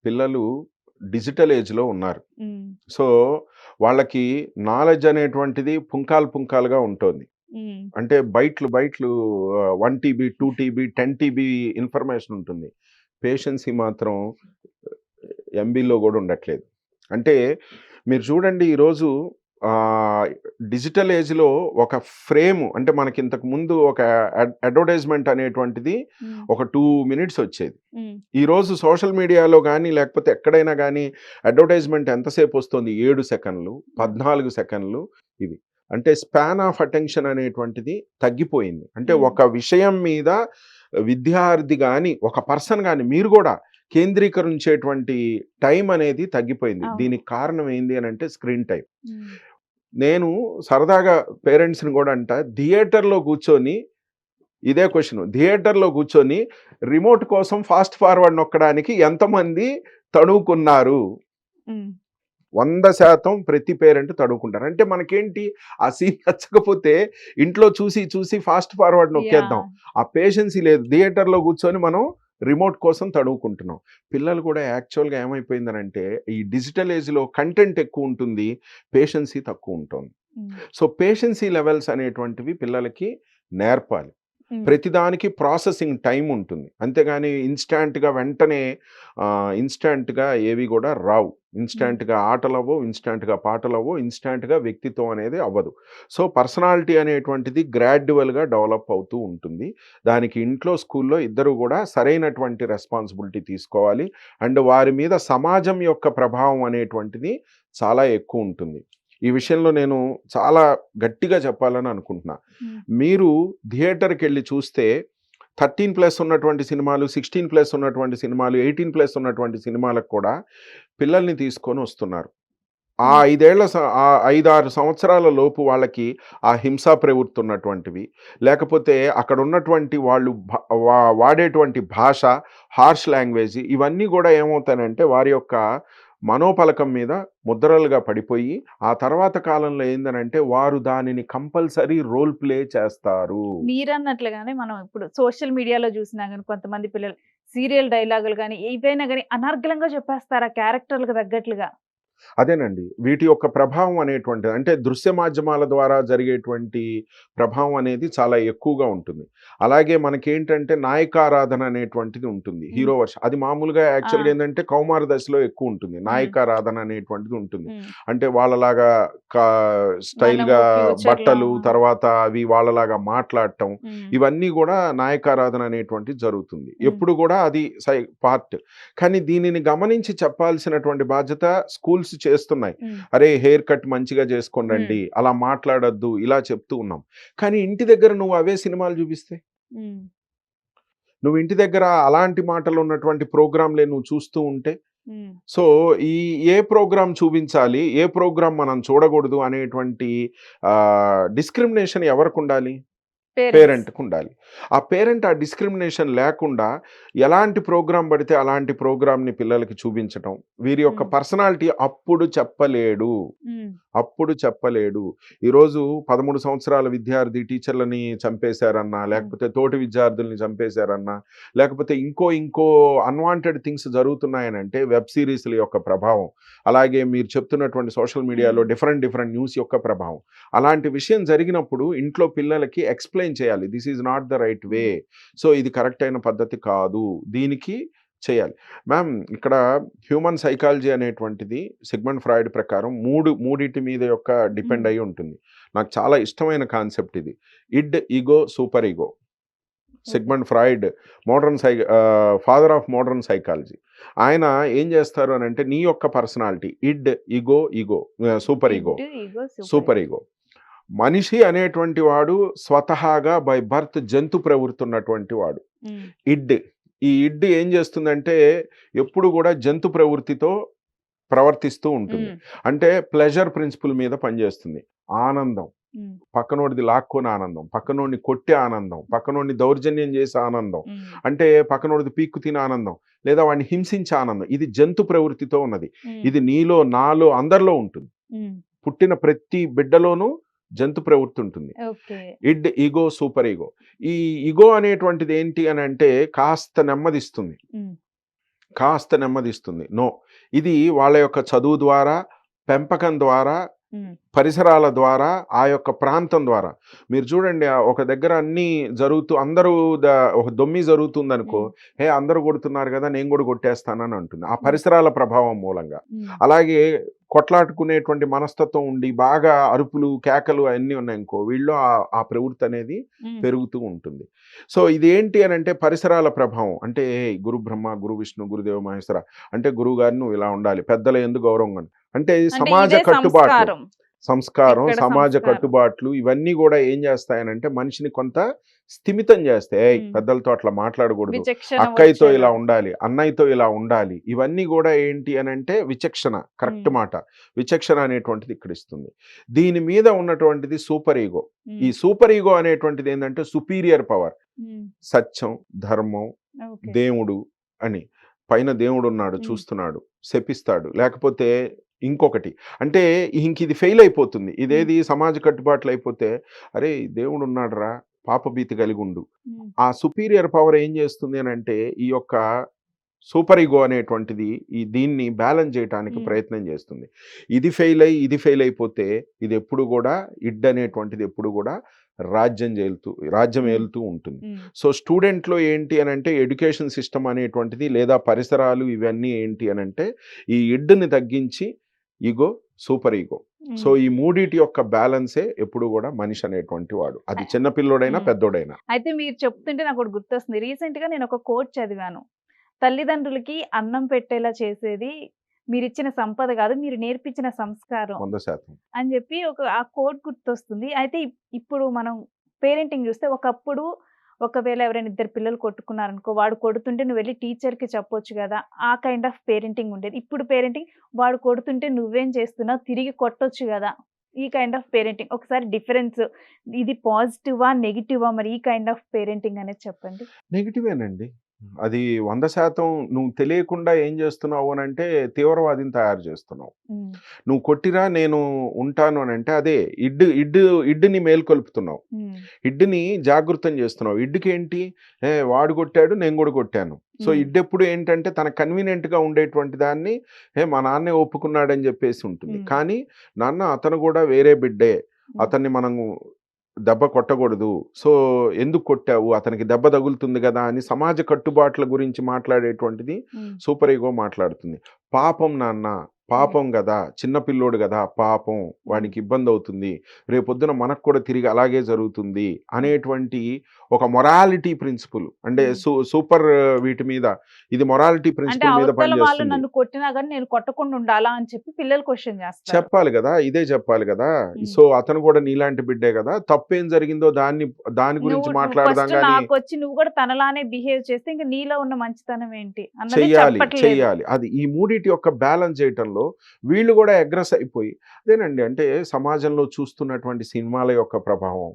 Speaker 2: పిల్లలు డిజిటల్ ఏజ్లో ఉన్నారు.
Speaker 1: ఉమ్,
Speaker 2: సో వాళ్ళకి నాలెడ్జ్ అనేటువంటిది పుంకాలు పుంకాలుగా ఉంటుంది.
Speaker 1: ఉమ్,
Speaker 2: అంటే బైట్లు 1 TB 2 TB 10 TB ఇన్ఫర్మేషన్ ఉంటుంది. పేషెన్సీ మాత్రం ఎంబీలో కూడా ఉండట్లేదు. అంటే మీరు చూడండి ఈరోజు డిజిటల్ ఏజ్లో ఒక ఫ్రేమ్, అంటే మనకి ఇంతకు ముందు ఒక అడ్వర్టైజ్మెంట్ అనేటువంటిది
Speaker 1: ఉమ్,
Speaker 2: ఒక 2 minutes వచ్చేది.
Speaker 1: ఉమ్,
Speaker 2: ఈరోజు సోషల్ మీడియాలో కానీ లేకపోతే ఎక్కడైనా కానీ అడ్వర్టైజ్మెంట్ ఎంతసేపు వస్తుంది? 7 సెకండ్లు, 14 సెకండ్లు. ఇవి అంటే స్పాన్ ఆఫ్ అటెన్షన్ అనేటువంటిది తగ్గిపోయింది. అంటే ఒక విషయం మీద విద్యార్థి కానీ ఒక పర్సన్ కానీ మీరు కూడా కేంద్రీకరించేటువంటి టైం అనేది తగ్గిపోయింది.
Speaker 1: అవును.
Speaker 2: దీనికి కారణం ఏంది అని అంటే స్క్రీన్ టైం.
Speaker 1: ఉమ్,
Speaker 2: నేను సరదాగా పేరెంట్స్ని కూడా థియేటర్లో కూర్చొని ఇదే క్వశ్చన్, థియేటర్లో కూర్చొని రిమోట్ కోసం ఫాస్ట్ ఫార్వర్డ్ నొక్కడానికి ఎంతమంది తడువుకున్నారు?
Speaker 1: ఉమ్,
Speaker 2: 100% ప్రతి పేరెంట్ తడువుకుంటారు. అంటే మనకేంటి, ఆ సీన్ నచ్చకపోతే ఇంట్లో చూసి చూసి ఫాస్ట్ ఫార్వర్డ్ నొక్కేద్దాం. ఆ పేషెన్సీ లేదు. థియేటర్లో కూర్చొని మనం రిమోట్ కోసం తడువుకుంటున్నాం. పిల్లలు కూడా యాక్చువల్గా ఏమైపోయిందనంటే ఈ డిజిటల్ ఏజ్లో కంటెంట్ ఎక్కువ ఉంటుంది, పేషెన్సీ తక్కువ ఉంటుంది.
Speaker 1: ఉమ్,
Speaker 2: సో పేషెన్సీ లెవెల్స్ అనేటువంటివి పిల్లలకి నేర్పాలి.
Speaker 1: ఉమ్,
Speaker 2: ప్రతిదానికి ప్రాసెసింగ్ టైం ఉంటుంది. అంతేగాని ఇన్స్టాంట్గా వెంటనే ఇన్స్టాంట్గా ఏవి కూడా రావు. ఇన్స్టాంట్గా ఆటలవ్వవు, ఇన్స్టాంట్గా పాటలవ్వవు, ఇన్స్టాంట్గా వ్యక్తిత్వం అనేది అవ్వదు. సో పర్సనాలిటీ అనేటువంటిది గ్రాడ్యువల్గా డెవలప్ అవుతూ ఉంటుంది. దానికి ఇంట్లో స్కూల్లో ఇద్దరు కూడా సరైనటువంటి రెస్పాన్సిబిలిటీ తీసుకోవాలి. అండ్ వారి మీద సమాజం యొక్క ప్రభావం అనేటువంటిది చాలా ఎక్కువ ఉంటుంది. ఈ విషయంలో నేను చాలా గట్టిగా చెప్పాలని అనుకుంటున్నా. మీరు థియేటర్కి వెళ్ళి చూస్తే 13+ ఉన్నటువంటి సినిమాలు, 16+ ఉన్నటువంటి సినిమాలు, 18+ ఉన్నటువంటి సినిమాలకు కూడా పిల్లల్ని తీసుకొని వస్తున్నారు. ఆ 5-6 సంవత్సరాల లోపు వాళ్ళకి ఆ హింసా ప్రవృత్తి ఉన్నటువంటివి, లేకపోతే అక్కడ ఉన్నటువంటి వాళ్ళు వాడేటువంటి భాష, హార్ష్ లాంగ్వేజ్, ఇవన్నీ కూడా ఏమవుతాయంటే వారి యొక్క మనోపలకం మీద ముద్రలుగా పడిపోయి ఆ తర్వాత కాలంలో ఏందనంటే వారు దానిని కంపల్సరీ రోల్ ప్లే చేస్తారు.
Speaker 1: మీరన్నట్లుగానే మనం ఇప్పుడు సోషల్ మీడియాలో చూసినా కానీ కొంతమంది పిల్లలు సీరియల్ డైలాగులు కానీ ఏవైనా కానీ అనర్గళంగా చెప్పేస్తారు ఆ క్యారెక్టర్లకు తగ్గట్లుగా.
Speaker 2: అదేనండి. వీటి యొక్క ప్రభావం అనేటువంటిది, అంటే దృశ్య మాధ్యమాల ద్వారా జరిగేటువంటి ప్రభావం అనేది చాలా ఎక్కువగా ఉంటుంది. అలాగే మనకేంటంటే నాయకారాధన అనేటువంటిది ఉంటుంది. హీరో వర్షం అది మామూలుగా యాక్చువల్గా ఏంటంటే కౌమార దశలో ఎక్కువ ఉంటుంది. నాయకారాధన అనేటువంటిది ఉంటుంది. అంటే వాళ్ళలాగా స్టైల్గా బట్టలు, తర్వాత అవి వాళ్ళలాగా మాట్లాడటం, ఇవన్నీ కూడా నాయకారాధన అనేటువంటిది జరుగుతుంది. ఎప్పుడు కూడా అది పార్ట్. కానీ దీనిని గమనించి చెప్పాల్సినటువంటి బాధ్యత స్కూల్స్ చేస్తున్నాయి. అరే హెయిర్ కట్ మంచిగా చేసుకోండి, అలా మాట్లాడొద్దు, ఇలా చెప్తూ ఉన్నాం. కానీ ఇంటి దగ్గర నువ్వు అవే సినిమాలు చూపిస్తే, నువ్వు ఇంటి దగ్గర అలాంటి మాటలు ఉన్నటువంటి ప్రోగ్రాంలే నువ్వు చూస్తూ ఉంటే, సో ఈ ఏ ప్రోగ్రాం చూపించాలి, ఏ ప్రోగ్రాం మనం చూడకూడదు అనేటువంటి డిస్క్రిమినేషన్ ఎవరికి ఉండాలి?
Speaker 1: పేరెంట్స్.
Speaker 2: పేరెంట్‌కి ఉండాలి. ఆ పేరెంట్ ఆ డిస్క్రిమినేషన్ లేకుండా ఎలాంటి ప్రోగ్రామ్ పడితే అలాంటి ప్రోగ్రామ్‌ని పిల్లలకి చూపించటం. వీరి యొక్క
Speaker 1: హ్మ్.
Speaker 2: పర్సనాలిటీ అప్పుడు చెప్పలేడు.
Speaker 1: హ్మ్.
Speaker 2: అప్పుడు చెప్పలేడు. ఈరోజు 13 సంవత్సరాల విద్యార్థి టీచర్లని చంపేశారన్నా,
Speaker 1: హ్మ్.
Speaker 2: లేకపోతే తోటి విద్యార్థుల్ని చంపేశారన్నా, లేకపోతే ఇంకో అన్‌వాంటెడ్ థింగ్స్ జరుగుతున్నాయనంటే వెబ్ సీరీస్‌ల యొక్క ప్రభావం. అలాగే మీరు చెప్తున్నటువంటి సోషల్ మీడియాలో
Speaker 1: హ్మ్.
Speaker 2: డిఫరెంట్ న్యూస్ యొక్క ప్రభావం. అలాంటి విషయం జరిగినప్పుడు ఇంట్లో పిల్లలకి ఎక్స్‌ప్లెయిన్ చేయాలి. This is not the right way.
Speaker 1: హ్మ్.
Speaker 2: సో, ఇది కరెక్ట్ అయిన పద్ధతి కాదు. దీనికి చేయాలి. మ్యామ్ ఇక్కడ హ్యూమన్ సైకాలజీ అనేటువంటిది సిగ్మండ్ ఫ్రాయిడ్ ప్రకారం మూడిటి మీద యొక్క డిపెండ్
Speaker 1: హ్మ్.
Speaker 2: అయ్యి ఉంటుంది. నాకు చాలా ఇష్టమైన కాన్సెప్ట్ ఇది. Id, ego, super ego.
Speaker 1: Okay.
Speaker 2: Sigmund Freud father of modern psychology. ఆయన ఏం చేస్తారు అనంటే నీ యొక్క personality id, ego, super ego.
Speaker 1: Id, ego, super
Speaker 2: super
Speaker 1: ego.
Speaker 2: Ego. మనిషి అనేటువంటి వాడు స్వతహాగా బై బర్త్ జంతు ప్రవృత్తి ఉన్నటువంటి వాడు.
Speaker 1: హ్మ్.
Speaker 2: ఇడ్. ఈ ఇడ్ ఏం చేస్తుందంటే ఎప్పుడు కూడా జంతు ప్రవృత్తితో ప్రవర్తిస్తూ ఉంటుంది.
Speaker 1: హ్మ్.
Speaker 2: అంటే ప్లెజర్ ప్రిన్సిపుల్ మీద పనిచేస్తుంది. ఆనందం.
Speaker 1: హ్మ్.
Speaker 2: పక్కనోడిది లాక్కొని ఆనందం. పక్కనోడిని కొట్టే ఆనందం. పక్కనోడిని దౌర్జన్యం చేసే ఆనందం.
Speaker 1: హ్మ్.
Speaker 2: అంటే పక్కనోడిది పీక్కు తినే ఆనందం. లేదా వాడిని హింసించే ఆనందం. ఇది జంతు ప్రవృత్తితో ఉన్నది.
Speaker 1: హ్మ్.
Speaker 2: ఇది నీలో, నాలో అందరిలో ఉంటుంది.
Speaker 1: హ్మ్.
Speaker 2: పుట్టిన ప్రతి బిడ్డలోనూ జంతు ప్రవృత్తి ఉంటుంది.
Speaker 1: ఓకే.
Speaker 2: ఇడ్, ఇగో, సూపర్ ఇగో. ఈ ఇగో అనేటువంటిది ఏంటి అనంటే కాస్త నెమ్మదిస్తుంది.
Speaker 1: హ్మ్.
Speaker 2: కాస్త నెమ్మదిస్తుంది. నో. ఇది వాళ్ళ యొక్క చదువు ద్వారా, పెంపకం ద్వారా,
Speaker 1: హ్మ్.
Speaker 2: పరిసరాల ద్వారా, ఆ యొక్క ప్రాంతం ద్వారా. మీరు చూడండి ఒక దగ్గర అన్నీ జరుగుతూ అందరూ ఒక దొమ్మి జరుగుతుందనుకో,
Speaker 1: హ్మ్.
Speaker 2: "హే! అందరూ కొడుతున్నారు గదా! నేను గూడా కొట్టేస్తానని" అంటుంది. ఆ
Speaker 1: హ్మ్.
Speaker 2: పరిసరాల ప్రభావం మూలంగా.
Speaker 1: హ్మ్.
Speaker 2: అలాగే కొట్లాటుకునేటువంటి మనస్తత్వం ఉండి, బాగా అరుపులు, కేకలు అయన్నీ ఉన్నాయనుకో, వీళ్ళలో ఆ ప్రవృత్తి అనేది
Speaker 1: హ్మ్.
Speaker 2: పెరుగుతూ ఉంటుంది. సో, ఇదేంటి అనంటే పరిసరాల ప్రభావం. అంటే గురు బ్రహ్మ, గురు విష్ణు, గురుదేవ మహేశ్వర. అంటే గురువుగారు నువ్వు ఇలా ఉండాలి. పెద్దల యందు గౌరవంగా ఉండాలి. అంటే
Speaker 1: అంటే
Speaker 2: సమాజ
Speaker 1: ఇదే
Speaker 2: కట్టుబాట్లు.
Speaker 1: సంస్కారం.
Speaker 2: సంస్కారం,
Speaker 1: ఇక్కడ
Speaker 2: సమాజ
Speaker 1: సంస్కారం.
Speaker 2: కట్టుబాట్లు ఇవన్నీ గూడా ఏం జేస్తాయనంటే మనిషిని కొంత స్థిమితం జేస్తాయి. ఏయ్!
Speaker 1: హ్మ్.
Speaker 2: పెద్దలతో అట్లా మాట్లాడగూడదు.
Speaker 1: విచక్షణ
Speaker 2: అక్కయ్యతో ఇలా
Speaker 1: వచ్చేలా.
Speaker 2: ఉండాలి. అన్నయ్యతో ఇలా ఉండాలి. ఇవన్నీ గూడా ఏంటి అనంటే విచక్షణ. కరెక్ట్
Speaker 1: హ్మ్.
Speaker 2: మాట. విచక్షణ అనేటువంటిది ఇక్కడిస్తుంది. దీని మీద ఉన్నటువంటిది సూపర్ ఈగో. ఈ
Speaker 1: హ్మ్.
Speaker 2: సూపర్ ఈగో అనేటువంటిది ఏందంటే సుపీరియర్ పవర్.
Speaker 1: హ్మ్.
Speaker 2: సత్యం, ధర్మం,
Speaker 1: ఓకే.
Speaker 2: దేవుడు అని. పైన దేవుడున్నాడు
Speaker 1: హ్మ్.
Speaker 2: చూస్తున్నాడు. శపిస్తాడు. లేకపోతే ఇంకొకటి. అంటే ఇంకిది ఫెయిల్ అయిపోతుంది.
Speaker 1: హ్మ్.
Speaker 2: ఇదేది సమాజ కట్టుబాట్లయిపోతే, అరేయ్! దేవుడున్నాడురా పాపభీతి కలిగుండు.
Speaker 1: హ్మ్.
Speaker 2: ఆ సుపీరియర్ పవర్ ఏం చేస్తుంది అనంటే, ఈ యొక్క సూపర్ ఇగో అనేటువంటిది దీన్ని బ్యాలెన్స్ చేయటానికి
Speaker 1: హ్మ్.
Speaker 2: ప్రయత్నం చేస్తుంది. ఇది ఫెయిల్ అయిపోతే ఇదెప్పుడు గూడా అనేటువంటిది ఎప్పుడు గూడా రాజ్యం
Speaker 1: హ్మ్.
Speaker 2: ఏలుతూ ఉంటుంది.
Speaker 1: హ్మ్.
Speaker 2: సో, స్టూడెంట్‌లో ఏంటి అనంటే ఎడ్యుకేషన్ సిస్టమ్ అనేటువంటిది లేదా పరిసరాలు ఇవన్నీ ఏంటి అనంటే, ఈ ఇడ్‌ని తగ్గించి ఇగో, సూపర్ ఇగో. సో,
Speaker 1: హ్మ్.
Speaker 2: ఈ మూడిటి యొక్క బ్యాలెన్సే ఎప్పుడు గూడా మనిషి అనేటువంటి వాడు. అది
Speaker 1: అ
Speaker 2: చిన్న పిల్లోడైనా,
Speaker 1: హ్మ్.
Speaker 2: పెద్దోడైనా.
Speaker 1: అయితే మీరు చెప్తుంటే నాకొకటి గుర్తొస్తుంది. రీసెంట్‌గా నేనొక కోట్ చదివాను. తల్లిదండ్రులకి అన్నం పెట్టేలా చేసేది మీరిచ్చిన సంపద గాదు. మీరు నేర్పించిన సంస్కారం
Speaker 2: 100%
Speaker 1: అని జెప్పి ఆ కోట్ గుర్తొస్తుంది. అయితే ఇప్పుడు మనం పేరెంటింగ్ జూస్తే ఒకప్పుడు ఒకవేళ ఎవరైనా ఇద్దరు పిల్లలు కొట్టుకున్నారనుకో, వాడు కొడుతుంటే నువ్వెళ్లి టీచర్‌కి చెప్పొచ్చు గదా! ఆ కైండ్ ఆఫ్ పేరెంటింగ్ ఉండేది. ఇప్పుడు పేరెంటింగ్ వాడు కొడుతుంటే నువ్వేం చేస్తున్నావు? తిరిగి కొట్టొచ్చు గదా! ఈ కైండ్ ఆఫ్ పేరెంటింగ్. ఒకసారి డిఫరెన్స్ ఇది పాజిటివా? నెగెటివా? మరి ఈ కైండ్ ఆఫ్ పేరెంటింగ్ అనేది చెప్పండి?
Speaker 2: నెగెటివేనండి. అది 100% నువ్వు తెలియకుండా ఏం చేస్తున్నావు అనంటే తీవ్రవాదిని తయారు చేస్తున్నావు.
Speaker 1: హ్మ్.
Speaker 2: నువ్వు కొట్టిరా నేను ఉంటాను అనంటే అదే ఇడ్డుని మేల్కొల్పుతున్నావు.
Speaker 1: హ్మ్.
Speaker 2: ఇడ్డుని జాగృతం చేస్తున్నావు. ఇడ్డుకేంటి వాడు కొట్టాడు నేను గూడా కొట్టాను. సో,
Speaker 1: హ్మ్.
Speaker 2: ఇడ్డెప్పుడు ఏంటంటే తనకు కన్వీనియంట్‌గా ఉండేటువంటి దాన్ని మా నాన్నే ఒప్పుకున్నాడని చెప్పేసి ఉంటుంది.
Speaker 1: హ్మ్.
Speaker 2: కానీ నాన్న అతను గూడా వేరే బిడ్డే.
Speaker 1: హ్మ్.
Speaker 2: అతన్ని మనము దెబ్బ కొట్టకూడదు. సో, ఎందుకు కొట్టావు? అతనికి దెబ్బ తగులుతుంది గదా! అని సమాజ కట్టుబాట్ల గురించి మాట్లాడేటువంటిది
Speaker 1: హ్మ్.
Speaker 2: సూపర్ ఇగో మాట్లాడుతుంది. పాపం నాన్న,
Speaker 1: హ్మ్.
Speaker 2: పాపం గదా! చిన్న పిల్లోడు గదా! పాపం
Speaker 1: హ్మ్.
Speaker 2: వాడికి ఇబ్బందవుతుంది. రేపొద్దున మనకు కూడా తిరిగి అలాగే జరుగుతుంది
Speaker 1: హ్మ్.
Speaker 2: అనేటువంటి ఒక మొరాలిటీ ప్రిన్సిపుల్ అంటే
Speaker 1: హ్మ్.
Speaker 2: సూపర్ వీటి మీద ఇది మొరాలిటీ
Speaker 1: అంటే
Speaker 2: ప్రిన్సిపుల్ మీద
Speaker 1: అవతల వాళ్ళు
Speaker 2: పనిచేస్తుంది.
Speaker 1: నన్ను కొట్టినా గాని నేను కొట్టకుండా ఉండాలా అని చెప్పి పిల్లలు క్వెషన్ జేస్తారు.
Speaker 2: చెప్పాలి గదా! ఇదే చెప్పాలి గదా!
Speaker 1: హ్మ్.
Speaker 2: సో, అతను గూడా నీలాంటి బిడ్డే గదా! తప్పేం జరిగిందో దాని గురించి
Speaker 1: నువ్వు
Speaker 2: మాట్లాడదాం
Speaker 1: ఫస్ట్
Speaker 2: గానీ,
Speaker 1: నాకొచ్చి నువ్వు గూడా తనలానే బిహేవ్ చేస్తే ఇంక నీలో ఉన్న మంచితనం ఏంటి అన్నదే
Speaker 2: చెయ్యాలి.
Speaker 1: చెప్పట్లేదు.
Speaker 2: చెయ్యాలి. అది ఈ మూడిటి యొక్క బ్యాలెన్స్ చేయటంలో సందర్భంలో వీళ్ళు కూడా అగ్రెస్ అయిపోయి అదేనండి. అంటే సమాజంలో చూస్తున్నటువంటి సినిమాల యొక్క ప్రభావం,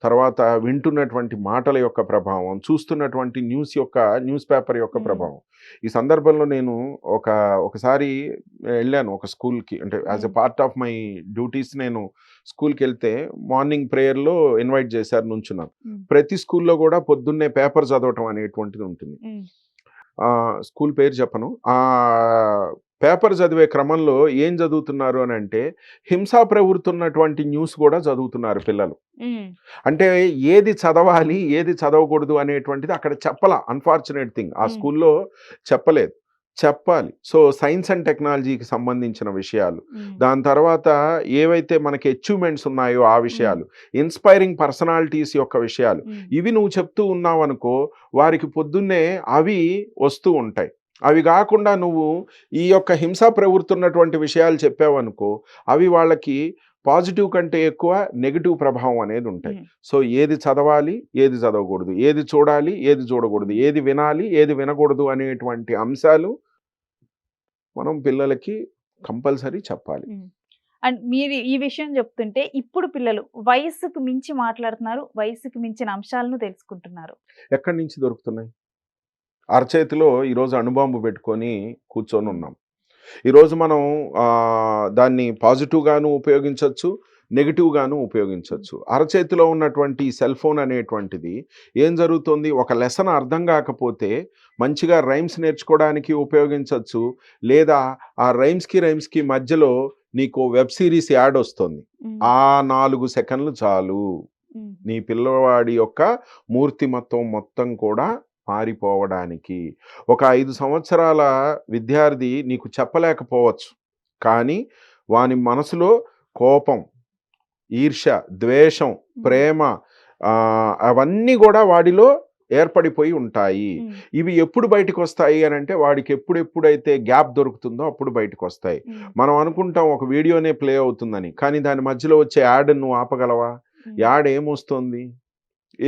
Speaker 2: తర్వాత వింటున్నటువంటి మాటల యొక్క ప్రభావం, చూస్తున్నటువంటి న్యూస్ పేపర్ యొక్క ప్రభావం. ఈ సందర్భంలో నేను ఒకసారి వెళ్ళాను ఒక స్కూల్కి, అంటే as a part of my duties నేను స్కూల్కి వెళ్తే మార్నింగ్ ప్రేయర్లో ఇన్వైట్ చేశారు, నుంచున్నాను. ప్రతి స్కూల్లో కూడా పొద్దున్నే పేపర్ చదవటం అనేటువంటిది ఉంటుంది. స్కూల్ పేరు చెప్పను. పేపర్ చదివే క్రమంలో ఏం చదువుతున్నారు అని అంటే హింసా ప్రవృత్తున్నటువంటి న్యూస్ కూడా చదువుతున్నారు పిల్లలు. అంటే ఏది చదవాలి ఏది చదవకూడదు అనేటువంటిది అక్కడ చెప్పలా. అన్ఫార్చునేట్ థింగ్ ఆ స్కూల్లో చెప్పలేదు, చెప్పాలి. సో సైన్స్ అండ్ టెక్నాలజీకి సంబంధించిన విషయాలు, దాని తర్వాత ఏవైతే మనకి అచీవ్మెంట్స్ ఉన్నాయో ఆ విషయాలు, ఇన్స్పైరింగ్ పర్సనాలిటీస్ యొక్క విషయాలు, ఇవి నువ్వు చెప్తూ ఉన్నావు అనుకో వారికి పొద్దున్నే అవి వస్తూ ఉంటాయి. అవి కాకుండా నువ్వు ఈ యొక్క హింసా ప్రవృత్తున్నటువంటి విషయాలు చెప్పావనుకో అవి వాళ్ళకి పాజిటివ్ కంటే ఎక్కువ నెగిటివ్ ప్రభావం అనేది ఉంటాయి. సో ఏది చదవాలి ఏది చదవకూడదు, ఏది చూడాలి ఏది చూడకూడదు, ఏది వినాలి ఏది వినకూడదు అనేటువంటి అంశాలు మనం పిల్లలకి కంపల్సరీ చెప్పాలి.
Speaker 1: అండ్ మీరు ఈ విషయం చెప్తుంటే ఇప్పుడు పిల్లలు వయసుకు మించి మాట్లాడుతున్నారు, వయసుకు మించిన అంశాలను తెలుసుకుంటున్నారు.
Speaker 2: ఎక్కడి నుంచి దొరుకుతున్నాయి? అరచేతిలో ఈరోజు అణుబాంబు పెట్టుకొని కూర్చొని ఉన్నాం. ఈరోజు మనం దాన్ని పాజిటివ్గాను ఉపయోగించవచ్చు, నెగిటివ్గాను ఉపయోగించవచ్చు. అరచేతిలో ఉన్నటువంటి సెల్ ఫోన్ అనేటువంటిది ఏం జరుగుతుంది, ఒక లెసన్ అర్థం కాకపోతే మంచిగా రైమ్స్ నేర్చుకోవడానికి ఉపయోగించవచ్చు, లేదా ఆ రైమ్స్కి మధ్యలో నీకు వెబ్ సిరీస్ యాడ్ వస్తుంది, ఆ 4 సెకండ్లు చాలు నీ పిల్లవాడి యొక్క మూర్తిమత్వం మొత్తం కూడా మారిపోవడానికి. ఒక 5 సంవత్సరాల విద్యార్థి నీకు చెప్పలేకపోవచ్చు, కానీ వాని మనసులో కోపం, ఈర్ష్య, ద్వేషం, ప్రేమ అవన్నీ కూడా వాడిలో ఏర్పడిపోయి ఉంటాయి. ఇవి ఎప్పుడు బయటకు వస్తాయి అని అంటే వాడికి ఎప్పుడైతే గ్యాప్ దొరుకుతుందో అప్పుడు బయటకు వస్తాయి. మనం అనుకుంటాం ఒక వీడియోనే ప్లే అవుతుందని, కానీ దాని మధ్యలో వచ్చే యాడ్ నువ్వు ఆపగలవా? యాడ్ ఏమొస్తుంది?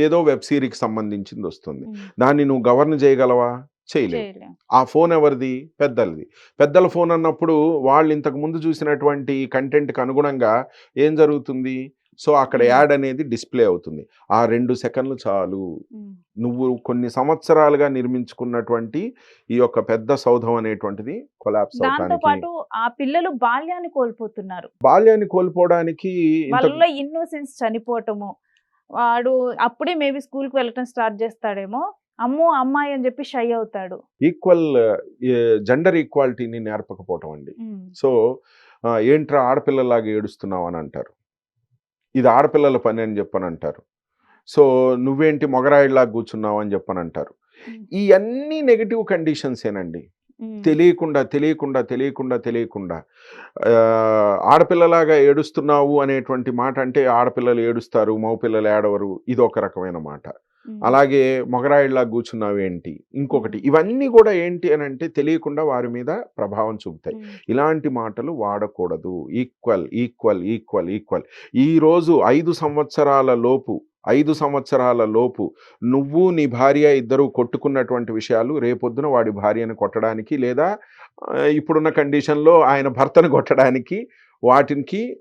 Speaker 2: ఏదో వెబ్ సిరీకి సంబంధించింది వస్తుంది. దాన్ని నువ్వు గవర్న్ చేయగలవా? చేయలేవు. ఆ ఫోన్ ఎవరిది? పెద్దలది. పెద్దల ఫోన్ అన్నప్పుడు వాళ్ళు ఇంతకు ముందు చూసినటువంటి కంటెంట్కి అనుగుణంగా ఏం జరుగుతుంది? సో అక్కడ యాడ్ అనేది డిస్ప్లే అవుతుంది. ఆ 2 సెకండ్లు చాలు నువ్వు కొన్ని సంవత్సరాలుగా నిర్మించుకున్నటువంటి ఈ యొక్క పెద్ద సౌధం అనేటువంటిది కొలాప్స్ అవడానికి.
Speaker 1: ఆ పిల్లలు బాల్యాన్ని కోల్పోతున్నారు.
Speaker 2: బాల్యాన్ని కోల్పోవడానికి
Speaker 1: వాళ్ళలో ఇన్నోసెన్స్ చనిపోవటము, వాడు అప్పుడే మేబీ స్కూల్కి వెళ్ళటం స్టార్ట్ చేస్తాడేమో, అమ్మో అమ్మాయి అని చెప్పి షై అవుతాడు.
Speaker 2: జెండర్ ఈక్వాలిటీని నేర్పకపోవటం అండి. సో ఏంట్రా ఆడపిల్లలాగా ఏడుస్తున్నావు అని అంటారు, ఇది ఆడపిల్లల పని అని చెప్పని అంటారు. సో నువ్వేంటి మొగరాయిలాగా కూర్చున్నావు అని చెప్పని అంటారు. ఇవన్నీ నెగిటివ్ కండిషన్స్ ఏనండి. తెలియకుండా ఆడపిల్లలాగా ఏడుస్తున్నావు అనేటువంటి మాట, అంటే ఆడపిల్లలు ఏడుస్తారు మగపిల్లలు ఏడవరు, ఇది ఒక రకమైన మాట. అలాగే మొగరాయిలా కూర్చున్నావు ఏంటి, ఇంకొకటి. ఇవన్నీ కూడా ఏంటి అని అంటే తెలియకుండా వారి మీద ప్రభావం చూపుతాయి. ఇలాంటి మాటలు వాడకూడదు. Equal equal equal equal. ఈరోజు 5 సంవత్సరాల లోపు నువ్వు నీ భార్య ఇద్దరు కొట్టుకున్నటువంటి విషయాలు రేపొద్దున వాడి భార్యను కొట్టడానికి, లేదా ఇప్పుడున్న కండిషన్లో ఆయన భర్తను కొట్టడానికి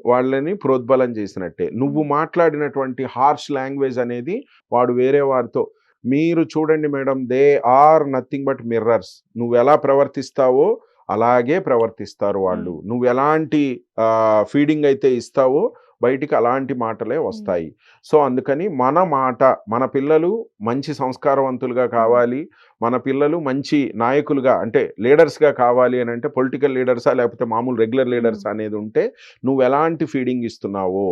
Speaker 2: వాళ్ళని ప్రోద్బలం చేసినట్టే. నువ్వు మాట్లాడినటువంటి హార్ష్ లాంగ్వేజ్ అనేది వాడు వేరే వారితో, మీరు చూడండి madam, they are nothing but mirrors. నువ్వు ఎలా ప్రవర్తిస్తావో అలాగే ప్రవర్తిస్తారు వాళ్ళు. నువ్వు ఎలాంటి ఫీడింగ్ అయితే ఇస్తావో బయటికి అలాంటి మాటలే వస్తాయి. సో అందుకని మన పిల్లలు మంచి సంస్కారవంతులుగా కావాలి, మన పిల్లలు మంచి నాయకులుగా అంటే లీడర్స్గా కావాలి అని అంటే పొలిటికల్ లీడర్సా లేకపోతే మామూలు రెగ్యులర్ లీడర్స్ అనేది ఉంటే నువ్వు ఎలాంటి ఫీడింగ్ ఇస్తున్నావో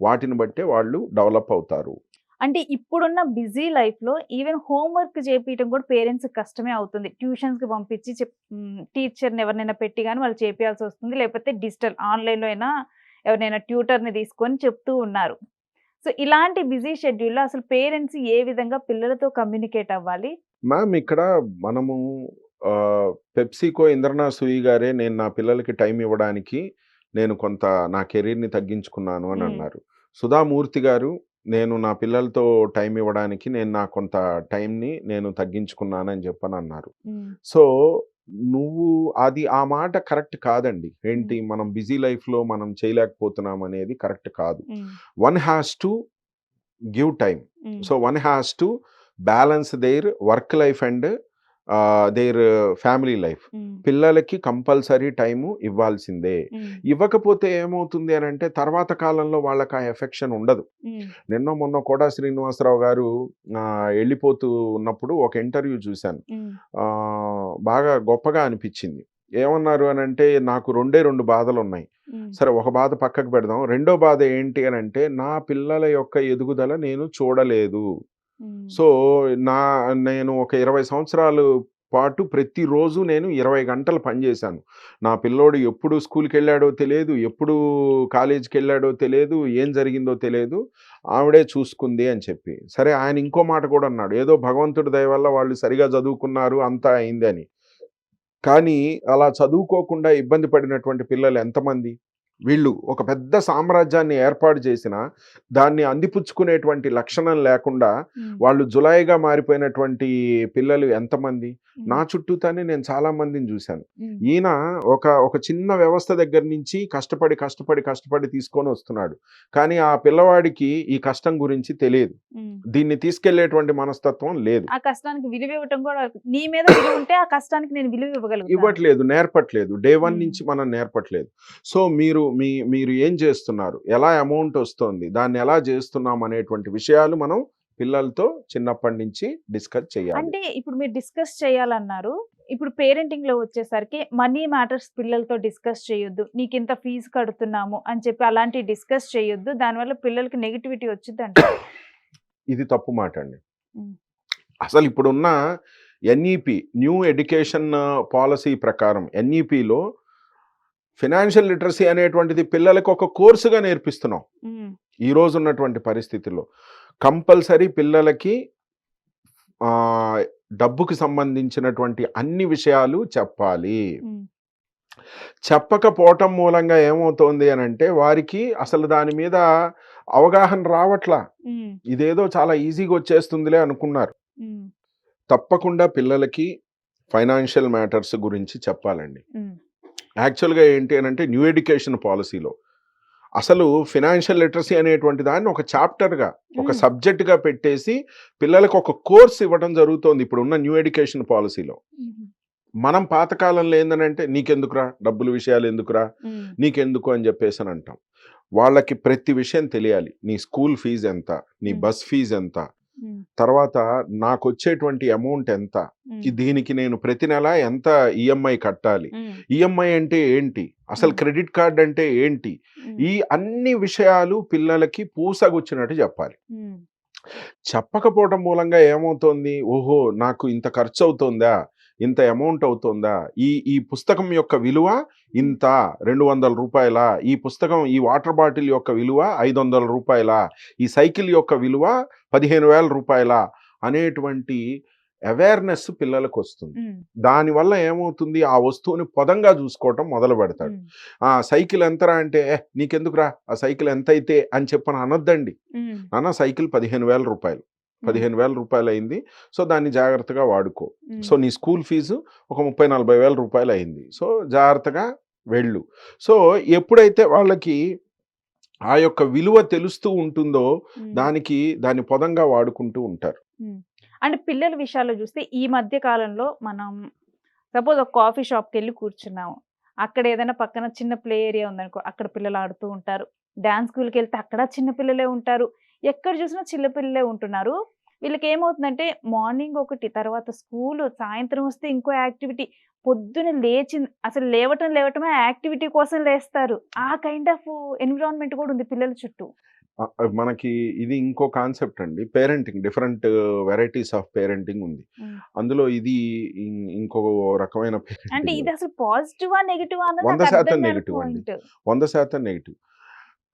Speaker 2: వాటిని బట్టే వాళ్ళు డెవలప్ అవుతారు.
Speaker 1: అంటే ఇప్పుడున్న బిజీ లైఫ్లో ఈవెన్ హోంవర్క్ చేపించడం కూడా పేరెంట్స్ కష్టమే అవుతుంది. ట్యూషన్స్కి పంపించి టీచర్ని ఎవరినైనా పెట్టి కానీ వాళ్ళు చేపించాల్సి వస్తుంది, లేకపోతే డిజిటల్ ఆన్లైన్లో అయినా ఎవరైనా ట్యూటర్ని తీసుకొని చెప్తూ ఉన్నారు. సో ఇలాంటి బిజీ షెడ్యూల్లో అసలు పేరెంట్స్ ఏ విధంగా పిల్లలతో కమ్యూనికేట్ అవ్వాలి?
Speaker 2: మ్యామ్ ఇక్కడ మనము పెప్సీకో ఇంద్రనాథ్ సూయి గారే నేను నా పిల్లలకి టైం ఇవ్వడానికి నేను కొంత నా కెరీర్ని తగ్గించుకున్నాను అని అన్నారు. సుధామూర్తి గారు నేను నా పిల్లలతో టైం ఇవ్వడానికి నేను నా కొంత టైంని నేను తగ్గించుకున్నానని చెప్పని అన్నారు. సో నువ్వు అది ఆ మాట కరెక్ట్ కాదండి. ఏంటి మనం బిజీ లైఫ్‌లో మనం చేయలేకపోతున్నాం అనేది కరెక్ట్ కాదు. One has to give time. So one has to balance their work life and their family life. పిల్లలకి కంపల్సరీ టైము ఇవ్వాల్సిందే. ఇవ్వకపోతే ఏమవుతుంది అని అంటే తర్వాత కాలంలో వాళ్ళకి ఆ ఎఫెక్షన్ ఉండదు. నిన్న మొన్న కోడా శ్రీనివాసరావు గారు వెళ్ళిపోతూ ఉన్నప్పుడు ఒక ఇంటర్వ్యూ చూశాను. బాగా గొప్పగా అనిపించింది. ఏమన్నారు అని అంటే, నాకు రెండు బాధలు ఉన్నాయి. సరే, ఒక బాధ పక్కకు పెడదాం. రెండో బాధ ఏంటి అని అంటే, నా పిల్లల యొక్క ఎదుగుదల నేను చూడలేదు. సో నేను ఒక 20 సంవత్సరాలు పాటు ప్రతిరోజు నేను 20 గంటలు పనిచేశాను. నా పిల్లోడు ఎప్పుడు స్కూల్కి వెళ్ళాడో తెలియదు, ఎప్పుడు కాలేజీకి వెళ్ళాడో తెలియదు, ఏం జరిగిందో తెలియదు, ఆవిడే చూసుకుంది అని చెప్పి. సరే, ఆయన ఇంకో మాట కూడా అన్నాడు, ఏదో భగవంతుడి దయ వల్ల వాళ్ళు సరిగా చదువుకున్నారు, అంతా అయింది అని. కానీ అలా చదువుకోకుండా ఇబ్బంది పడినటువంటి పిల్లలు ఎంతమంది? వీళ్ళు ఒక పెద్ద సామ్రాజ్యాన్ని ఏర్పాటు చేసినా దాన్ని అందిపుచ్చుకునేటువంటి లక్షణం లేకుండా వాళ్ళు జులాయిగా మారిపోయినటువంటి పిల్లలు ఎంతమంది? నా చుట్టూతానే నేను చాలా మందిని చూశాను. ఈయన ఒక చిన్న వ్యవస్థ దగ్గర నుంచి కష్టపడి తీసుకొని వస్తున్నాడు. కానీ ఆ పిల్లవాడికి ఈ కష్టం గురించి తెలియదు. దీన్ని తీసుకెళ్లేటువంటి మనస్తత్వం లేదు.
Speaker 1: ఆ కష్టానికి విలువ ఇవ్వటం కూడా, నీ మీద విలువ ఉంటే ఆ కష్టానికి నేను విలువ
Speaker 2: ఇవ్వట్లేదు, నేర్పట్లేదు. డే 1 నుంచి మనం నేర్పట్లేదు. సో మీరు ఏం చేస్తున్నారు, ఎలా అమౌంట్ వస్తుంది, దాన్ని ఎలా చేస్తున్నాం అనేటువంటి విషయాలు మనం పిల్లలతో చిన్నప్పటి నుంచి డిస్కస్ చేయాలి.
Speaker 1: అంటే ఇప్పుడు మీరు డిస్కస్ చేయాలన్నారు. ఇప్పుడు పేరెంటింగ్ లో వచ్చేసరికి మనీ మ్యాటర్స్ పిల్లలతో డిస్కస్ చేయొద్దు, నీకు ఇంత ఫీజు కడుతున్నాము అని చెప్పి అలాంటి డిస్కస్ చేయొద్దు, దానివల్ల పిల్లలకి నెగిటివిటీ వచ్చిందంట.
Speaker 2: ఇది తప్పు మాట అండి. అసలు ఇప్పుడున్న ఎన్ఈపి, న్యూ ఎడ్యుకేషన్ పాలసీ ప్రకారం ఎన్ఈపిలో ఫినాన్షియల్ లిటరసీ అనేటువంటిది పిల్లలకు ఒక కోర్సుగా నేర్పిస్తున్నాం. ఈ రోజు ఉన్నటువంటి పరిస్థితుల్లో కంపల్సరీ పిల్లలకి డబ్బుకి సంబంధించినటువంటి అన్ని విషయాలు చెప్పాలి. చెప్పకపోవటం మూలంగా ఏమవుతోంది అని అంటే, వారికి అసలు దాని మీద అవగాహన రావట్లా. ఇదేదో చాలా ఈజీగా వచ్చేస్తుందిలే అనుకున్నారు. తప్పకుండా పిల్లలకి ఫైనాన్షియల్ మ్యాటర్స్ గురించి చెప్పాలండి. యాక్చువల్గా ఏంటి అని అంటే, న్యూ ఎడ్యుకేషన్ పాలసీలో అసలు ఫినాన్షియల్ లిటరసీ అనేటువంటి దాన్ని ఒక చాప్టర్గా, ఒక సబ్జెక్ట్గా పెట్టేసి పిల్లలకు ఒక కోర్స్ ఇవ్వడం జరుగుతోంది ఇప్పుడున్న న్యూ ఎడ్యుకేషన్ పాలసీలో. మనం పాతకాలంలో ఏందనంటే, నీకెందుకురా డబ్బుల విషయాలు, ఎందుకురా నీకెందుకు అని చెప్పేసి అని అంటాం. వాళ్ళకి ప్రతి విషయం తెలియాలి. నీ స్కూల్ ఫీజు ఎంత, నీ బస్ ఫీజు ఎంత, తర్వాత నాకు వచ్చేటువంటి అమౌంట్ ఎంత, దీనికి నేను ప్రతి నెల ఎంత ఈఎంఐ కట్టాలి, ఈఎంఐ అంటే ఏంటి, అసలు క్రెడిట్ కార్డ్ అంటే ఏంటి, ఈ అన్ని విషయాలు పిల్లలకి పూసగుచ్చినట్టు చెప్పాలి. చెప్పకపోవడం మూలంగా ఏమవుతోంది, ఓహో నాకు ఇంత ఖర్చు అవుతుందా, ఇంత అమౌంట్ అవుతుందా, ఈ పుస్తకం యొక్క విలువ ఇంత 200 రూపాయల, ఈ పుస్తకం, ఈ వాటర్ బాటిల్ యొక్క విలువ 500 రూపాయల, ఈ సైకిల్ యొక్క విలువ 15,000 రూపాయల అనేటువంటి అవేర్నెస్ పిల్లలకు వస్తుంది. దానివల్ల ఏమవుతుంది, ఆ వస్తువుని పదంగా చూసుకోవటం మొదలు పెడతాడు. ఆ సైకిల్ ఎంతరా అంటే, నీకెందుకురా ఆ సైకిల్ ఎంత అయితే అని చెప్పని అనొద్దండి. నాన్న సైకిల్ 15,000 రూపాయలు, 15,000 రూపాయలు అయింది, సో దాన్ని జాగ్రత్తగా వాడుకో. సో నీ స్కూల్ ఫీజు ఒక 30,000-40,000 రూపాయలు అయింది, సో జాగ్రత్తగా వెళ్ళు. సో ఎప్పుడైతే వాళ్ళకి ఆ యొక్క విలువ తెలుస్తూ ఉంటుందో దాన్ని పదంగా వాడుకుంటూ ఉంటారు.
Speaker 1: అంటే పిల్లల విషయాల్లో చూస్తే ఈ మధ్య కాలంలో మనం సపోజ్ ఒక కాఫీ షాప్కి వెళ్ళి కూర్చున్నాము, అక్కడ ఏదైనా పక్కన చిన్న ప్లే ఏరియా ఉందనుకో, అక్కడ పిల్లలు ఆడుతూ ఉంటారు. డాన్స్ స్కూల్కి వెళ్తే అక్కడ చిన్న పిల్లలే ఉంటారు, ఎక్కడ చూసినా చిన్న పిల్లలే ఉంటున్నారు. వీళ్ళకి ఏమవుతుందంటే, మార్నింగ్ ఒకటి, తర్వాత స్కూల్, సాయంత్రం వస్తే ఇంకో యాక్టివిటీ, పొద్దున లేచి అసలు లేవటమే యాక్టివిటీ కోసం లేస్తారు. ఆ కైండ్ ఆఫ్ ఎన్విరాన్మెంట్ కూడా ఉంది పిల్లల చుట్టూ.
Speaker 2: మనకి ఇది ఇంకో కాన్సెప్ట్ అండి, parenting. Different varieties of parenting ఉంది. అందులో ఇది ఇంకో రకమైన
Speaker 1: అంటే ఇది అసలు పాజిటివా నెగిటివా అన్నది
Speaker 2: 100% నెగిటివ్ అండి, 100% నెగిటివ్.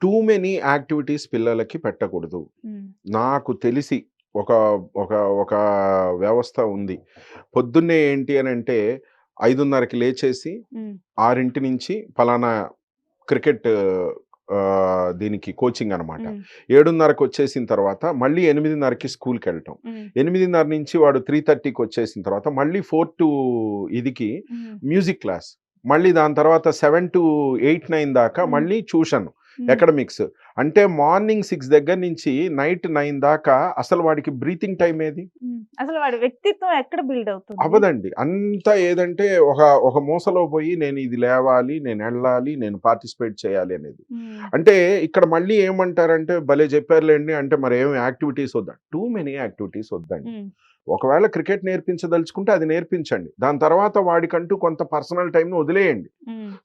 Speaker 2: టూ మెనీ యాక్టివిటీస్ పిల్లలకి పెట్టకూడదు. నాకు తెలిసి ఒక ఒక ఒక వ్యవస్థ ఉంది. పొద్దున్నే ఏంటి అని అంటే 5:30కి లేచేసి 6 నుంచి ఫలానా క్రికెట్ దీనికి కోచింగ్ అనమాట. 7:30కి వచ్చేసిన తర్వాత మళ్ళీ 8:30కి స్కూల్కి వెళ్ళటం. 8:30 నుంచి వాడు 3:30కి వచ్చేసిన తర్వాత మళ్ళీ 4 to ఇదికి మ్యూజిక్ క్లాస్, మళ్ళీ దాని తర్వాత 7 to 8, 9 దాకా మళ్ళీ ట్యూషన్ ఎకడమిక్స్. అంటే మార్నింగ్ 6 దగ్గర నుంచి నైట్ 9 దాకా అసలు వాడికి బ్రీతింగ్ టైం ఏది?
Speaker 1: అసలు వాడి వ్యక్తిత్వం ఎక్కడ బిల్డ్ అవుతుంది?
Speaker 2: అవ్వదండి. అంతా ఏదంటే ఒక మూసలో పోయి నేను ఇది లేవాలి, నేను వెళ్ళాలి, నేను పార్టిసిపేట్ చేయాలి అనేది. అంటే ఇక్కడ మళ్ళీ ఏమంటారంటే భలే చెప్పారులేండి, అంటే మరి ఏమి యాక్టివిటీస్ వద్దా? టూ మెనీ యాక్టివిటీస్ వద్దండి. ఒకవేళ క్రికెట్ నేర్పించదలుచుకుంటే అది నేర్పించండి, దాని తర్వాత వాడికంటూ కొంత పర్సనల్ టైంను వదిలేయండి.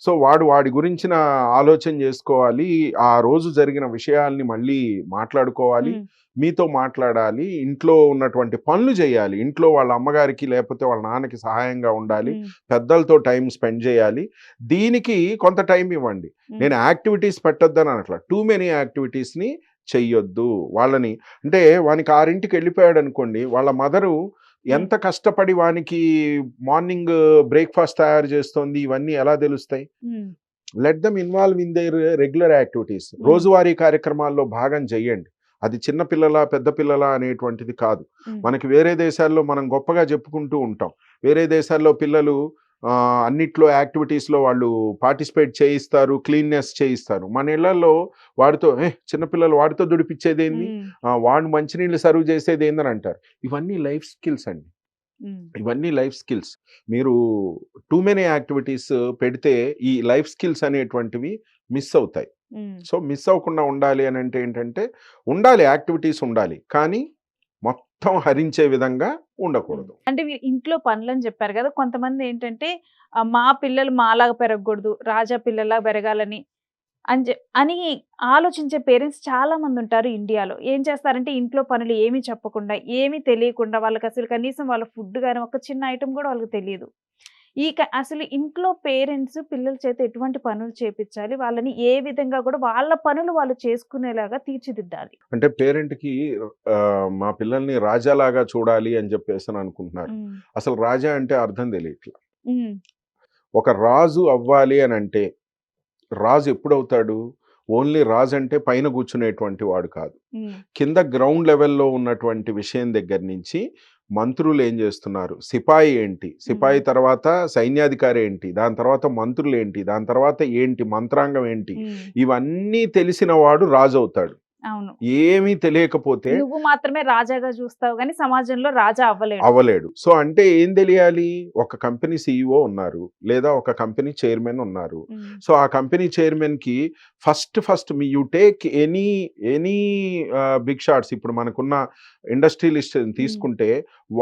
Speaker 2: సో వాడి గురించిన ఆలోచన చేసుకోవాలి, ఆ రోజు జరిగిన విషయాల్ని మళ్ళీ మాట్లాడుకోవాలి, మీతో మాట్లాడాలి, ఇంట్లో ఉన్నటువంటి పనులు చేయాలి, ఇంట్లో వాళ్ళ అమ్మగారికి లేకపోతే వాళ్ళ నాన్నకి సహాయంగా ఉండాలి, పెద్దలతో టైం స్పెండ్ చేయాలి. దీనికి కొంత టైం ఇవ్వండి. నేను యాక్టివిటీస్ పెట్టొద్దని అనట్లా, టూ మెనీ యాక్టివిటీస్ని చెయ్యొద్దు వాళ్ళని. అంటే వానికి 6ంటికి వెళ్ళిపోయాడు అనుకోండి, వాళ్ళ మదరు ఎంత కష్టపడి వానికి మార్నింగ్ బ్రేక్ఫాస్ట్ తయారు చేస్తోంది, ఇవన్నీ ఎలా తెలుస్తాయి? Let them involve in there regular activities. రోజువారీ కార్యక్రమాల్లో భాగం చెయ్యండి. అది చిన్న పిల్లల పెద్ద పిల్లల అనేటువంటిది కాదు. మనకి వేరే దేశాల్లో మనం గొప్పగా చెప్పుకుంటూ ఉంటాం, వేరే దేశాల్లో పిల్లలు అన్నిట్లో యాక్టివిటీస్లో వాళ్ళు పార్టిసిపేట్ చేయిస్తారు, క్లీన్నెస్ చేయిస్తారు. మన ఇళ్లలో వాడితో చిన్నపిల్లలు వాడితో దుడిపించేదేంది, వాడు మంచినీళ్ళు సర్వ్ చేసేది ఏందని అంటారు. ఇవన్నీ లైఫ్ స్కిల్స్ అండి, ఇవన్నీ లైఫ్ స్కిల్స్. మీరు టూ మెనీ యాక్టివిటీస్ పెడితే ఈ లైఫ్ స్కిల్స్ అనేటువంటివి మిస్ అవుతాయి. సో మిస్ అవ్వకుండా ఉండాలి అని అంటే ఏంటంటే, ఉండాలి, యాక్టివిటీస్ ఉండాలి, కానీ మొత్తం హరించే విధంగా ఉండకూడదు.
Speaker 1: అంటే మీరు ఇంట్లో పనులని చెప్పారు కదా, కొంతమంది ఏంటంటే మా పిల్లలు మాలాగా పెరగకూడదు, రాజా పిల్లలా పెరగాలని అని ఆలోచించే పేరెంట్స్ చాలా మంది ఉంటారు ఇండియాలో. ఏం చేస్తారంటే ఇంట్లో పనులు ఏమీ చెప్పకుండా, ఏమీ తెలియకుండా, వాళ్ళకి అసలు కనీసం వాళ్ళ ఫుడ్ కానీ ఒక చిన్న ఐటెం కూడా వాళ్ళకి తెలియదు. అసలు ఇంట్లో పేరెంట్స్ పిల్లల చేత ఎటువంటి పనులు చేపించాలి, వాళ్ళని ఏ విధంగా కూడా వాళ్ళ పనులు వాళ్ళు చేసుకునేలాగా తీర్చిదిద్దాలి?
Speaker 2: అంటే పేరెంట్కి మా పిల్లల్ని రాజాలాగా చూడాలి అని చెప్పేసి అనుకుంటున్నారు. అసలు రాజా అంటే అర్థం తెలియట్లా. ఒక రాజు అవ్వాలి అని అంటే రాజు ఎప్పుడవుతాడు? ఓన్లీ రాజు అంటే పైన కూర్చునేటువంటి వాడు కాదు, కింద గ్రౌండ్ లెవెల్లో ఉన్నటువంటి విషయం దగ్గర నుంచి మంత్రులు ఏం చేస్తున్నారు, సిపాయి ఏంటి, సిపాయి తర్వాత సైన్యాధికారి ఏంటి, దాని తర్వాత మంత్రులు ఏంటి, దాని తర్వాత ఏంటి మంత్రాంగం ఏంటి, ఇవన్నీ తెలిసిన వాడు రాజు అవుతాడు.
Speaker 1: అవును.
Speaker 2: ఏమీ తెలియకపోతే
Speaker 1: నువ్వు మాత్రమే రాజాగా చూస్తావు కానీ సమాజంలో రాజా
Speaker 2: అవ్వలేడు. సో అంటే ఏం తెలియాలి? ఒక కంపెనీ CEO ఉన్నారు, లేదా ఒక కంపెనీ చైర్మన్ ఉన్నారు. సో ఆ కంపెనీ చైర్మన్ కి first you take any big shots. ఇప్పుడు మనకున్న ఇండస్ట్రియలిస్ట్ తీసుకుంటే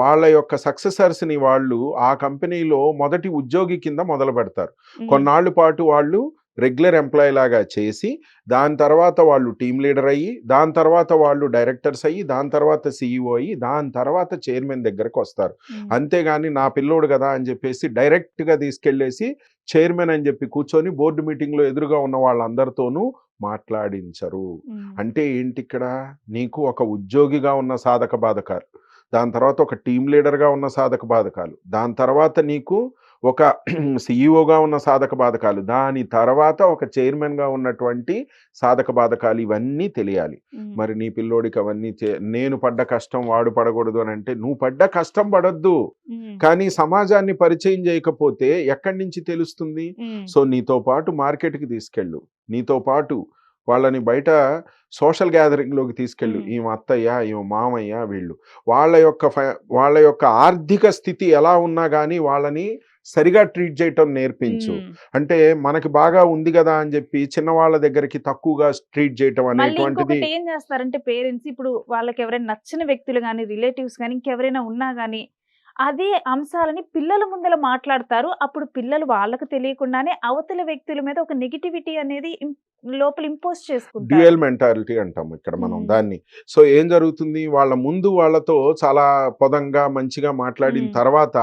Speaker 2: వాళ్ళ యొక్క సక్సెసర్స్ ని వాళ్ళు ఆ కంపెనీలో మొదటి ఉద్యోగి కింద మొదలు పెడతారు. కొన్నాళ్ళ పాటు వాళ్ళు రెగ్యులర్ ఎంప్లాయీ లాగా చేసి, దాని తర్వాత వాళ్ళు టీమ్ లీడర్ అయ్యి, దాని తర్వాత వాళ్ళు డైరెక్టర్స్ అయ్యి, దాని తర్వాత CEO అయ్యి, దాని తర్వాత చైర్మన్ దగ్గరకు వస్తారు. అంతేగాని నా పిల్లోడు కదా అని చెప్పేసి డైరెక్ట్గా తీసుకెళ్లేసి చైర్మన్ అని చెప్పి కూర్చొని బోర్డు మీటింగ్లో ఎదురుగా ఉన్న వాళ్ళందరితోనూ మాట్లాడించరు. అంటే ఏంటి ఇక్కడ? నీకు ఒక ఉద్యోగిగా ఉన్న సాధక బాధకాలు, దాని తర్వాత ఒక టీమ్ లీడర్గా ఉన్న సాధక బాధకాలు, దాని తర్వాత నీకు ఒక CEOగా ఉన్న సాధక బాధకాలు, దాని తర్వాత ఒక చైర్మన్గా ఉన్నటువంటి సాధక బాధకాలు, ఇవన్నీ తెలియాలి. మరి నీ పిల్లోడికి అవన్నీ నేను పడ్డ కష్టం వాడు పడకూడదు అని అంటే, నువ్వు పడ్డ కష్టం పడొద్దు, కానీ సమాజాన్ని పరిచయం చేయకపోతే ఎక్కడి నుంచి తెలుస్తుంది? సో నీతో పాటు మార్కెట్కి తీసుకెళ్ళు, నీతో పాటు వాళ్ళని బయట సోషల్ గ్యాదరింగ్లోకి తీసుకెళ్ళు. ఈమె అత్తయ్య, ఈమె మామయ్య, వీళ్ళు వాళ్ళ యొక్క ఆర్థిక స్థితి ఎలా ఉన్నా కానీ వాళ్ళని సరిగా ట్రీట్ చేయటం నేర్పించు. అంటే మనకి బాగా ఉంది కదా అని చెప్పి చిన్నవాళ్ళ దగ్గరికి తక్కువగా ట్రీట్ చేయటం అనేటువంటిది.
Speaker 1: ఏం చేస్తారంటే పేరెంట్స్, ఇప్పుడు వాళ్ళకి ఎవరైనా నచ్చిన వ్యక్తులు కానీ, రిలేటివ్స్ కానీ, ఇంకెవరైనా ఉన్నా కానీ అదే అంశాలని పిల్లల ముందర మాట్లాడతారు. అప్పుడు పిల్లలు వాళ్ళకు తెలియకుండానే అవతల వ్యక్తుల మీద ఒక నెగిటివిటీ అనేది లోపల ఇంపోజ్ చేసుకుంటారు.
Speaker 2: డ్యూయల్ మెంటాలిటీ అంటాం ఇక్కడ మనం దాన్ని. సో ఏం జరుగుతుంది? వాళ్ళ ముందు వాళ్ళతో చాలా పొదంగా మంచిగా మాట్లాడిన తర్వాత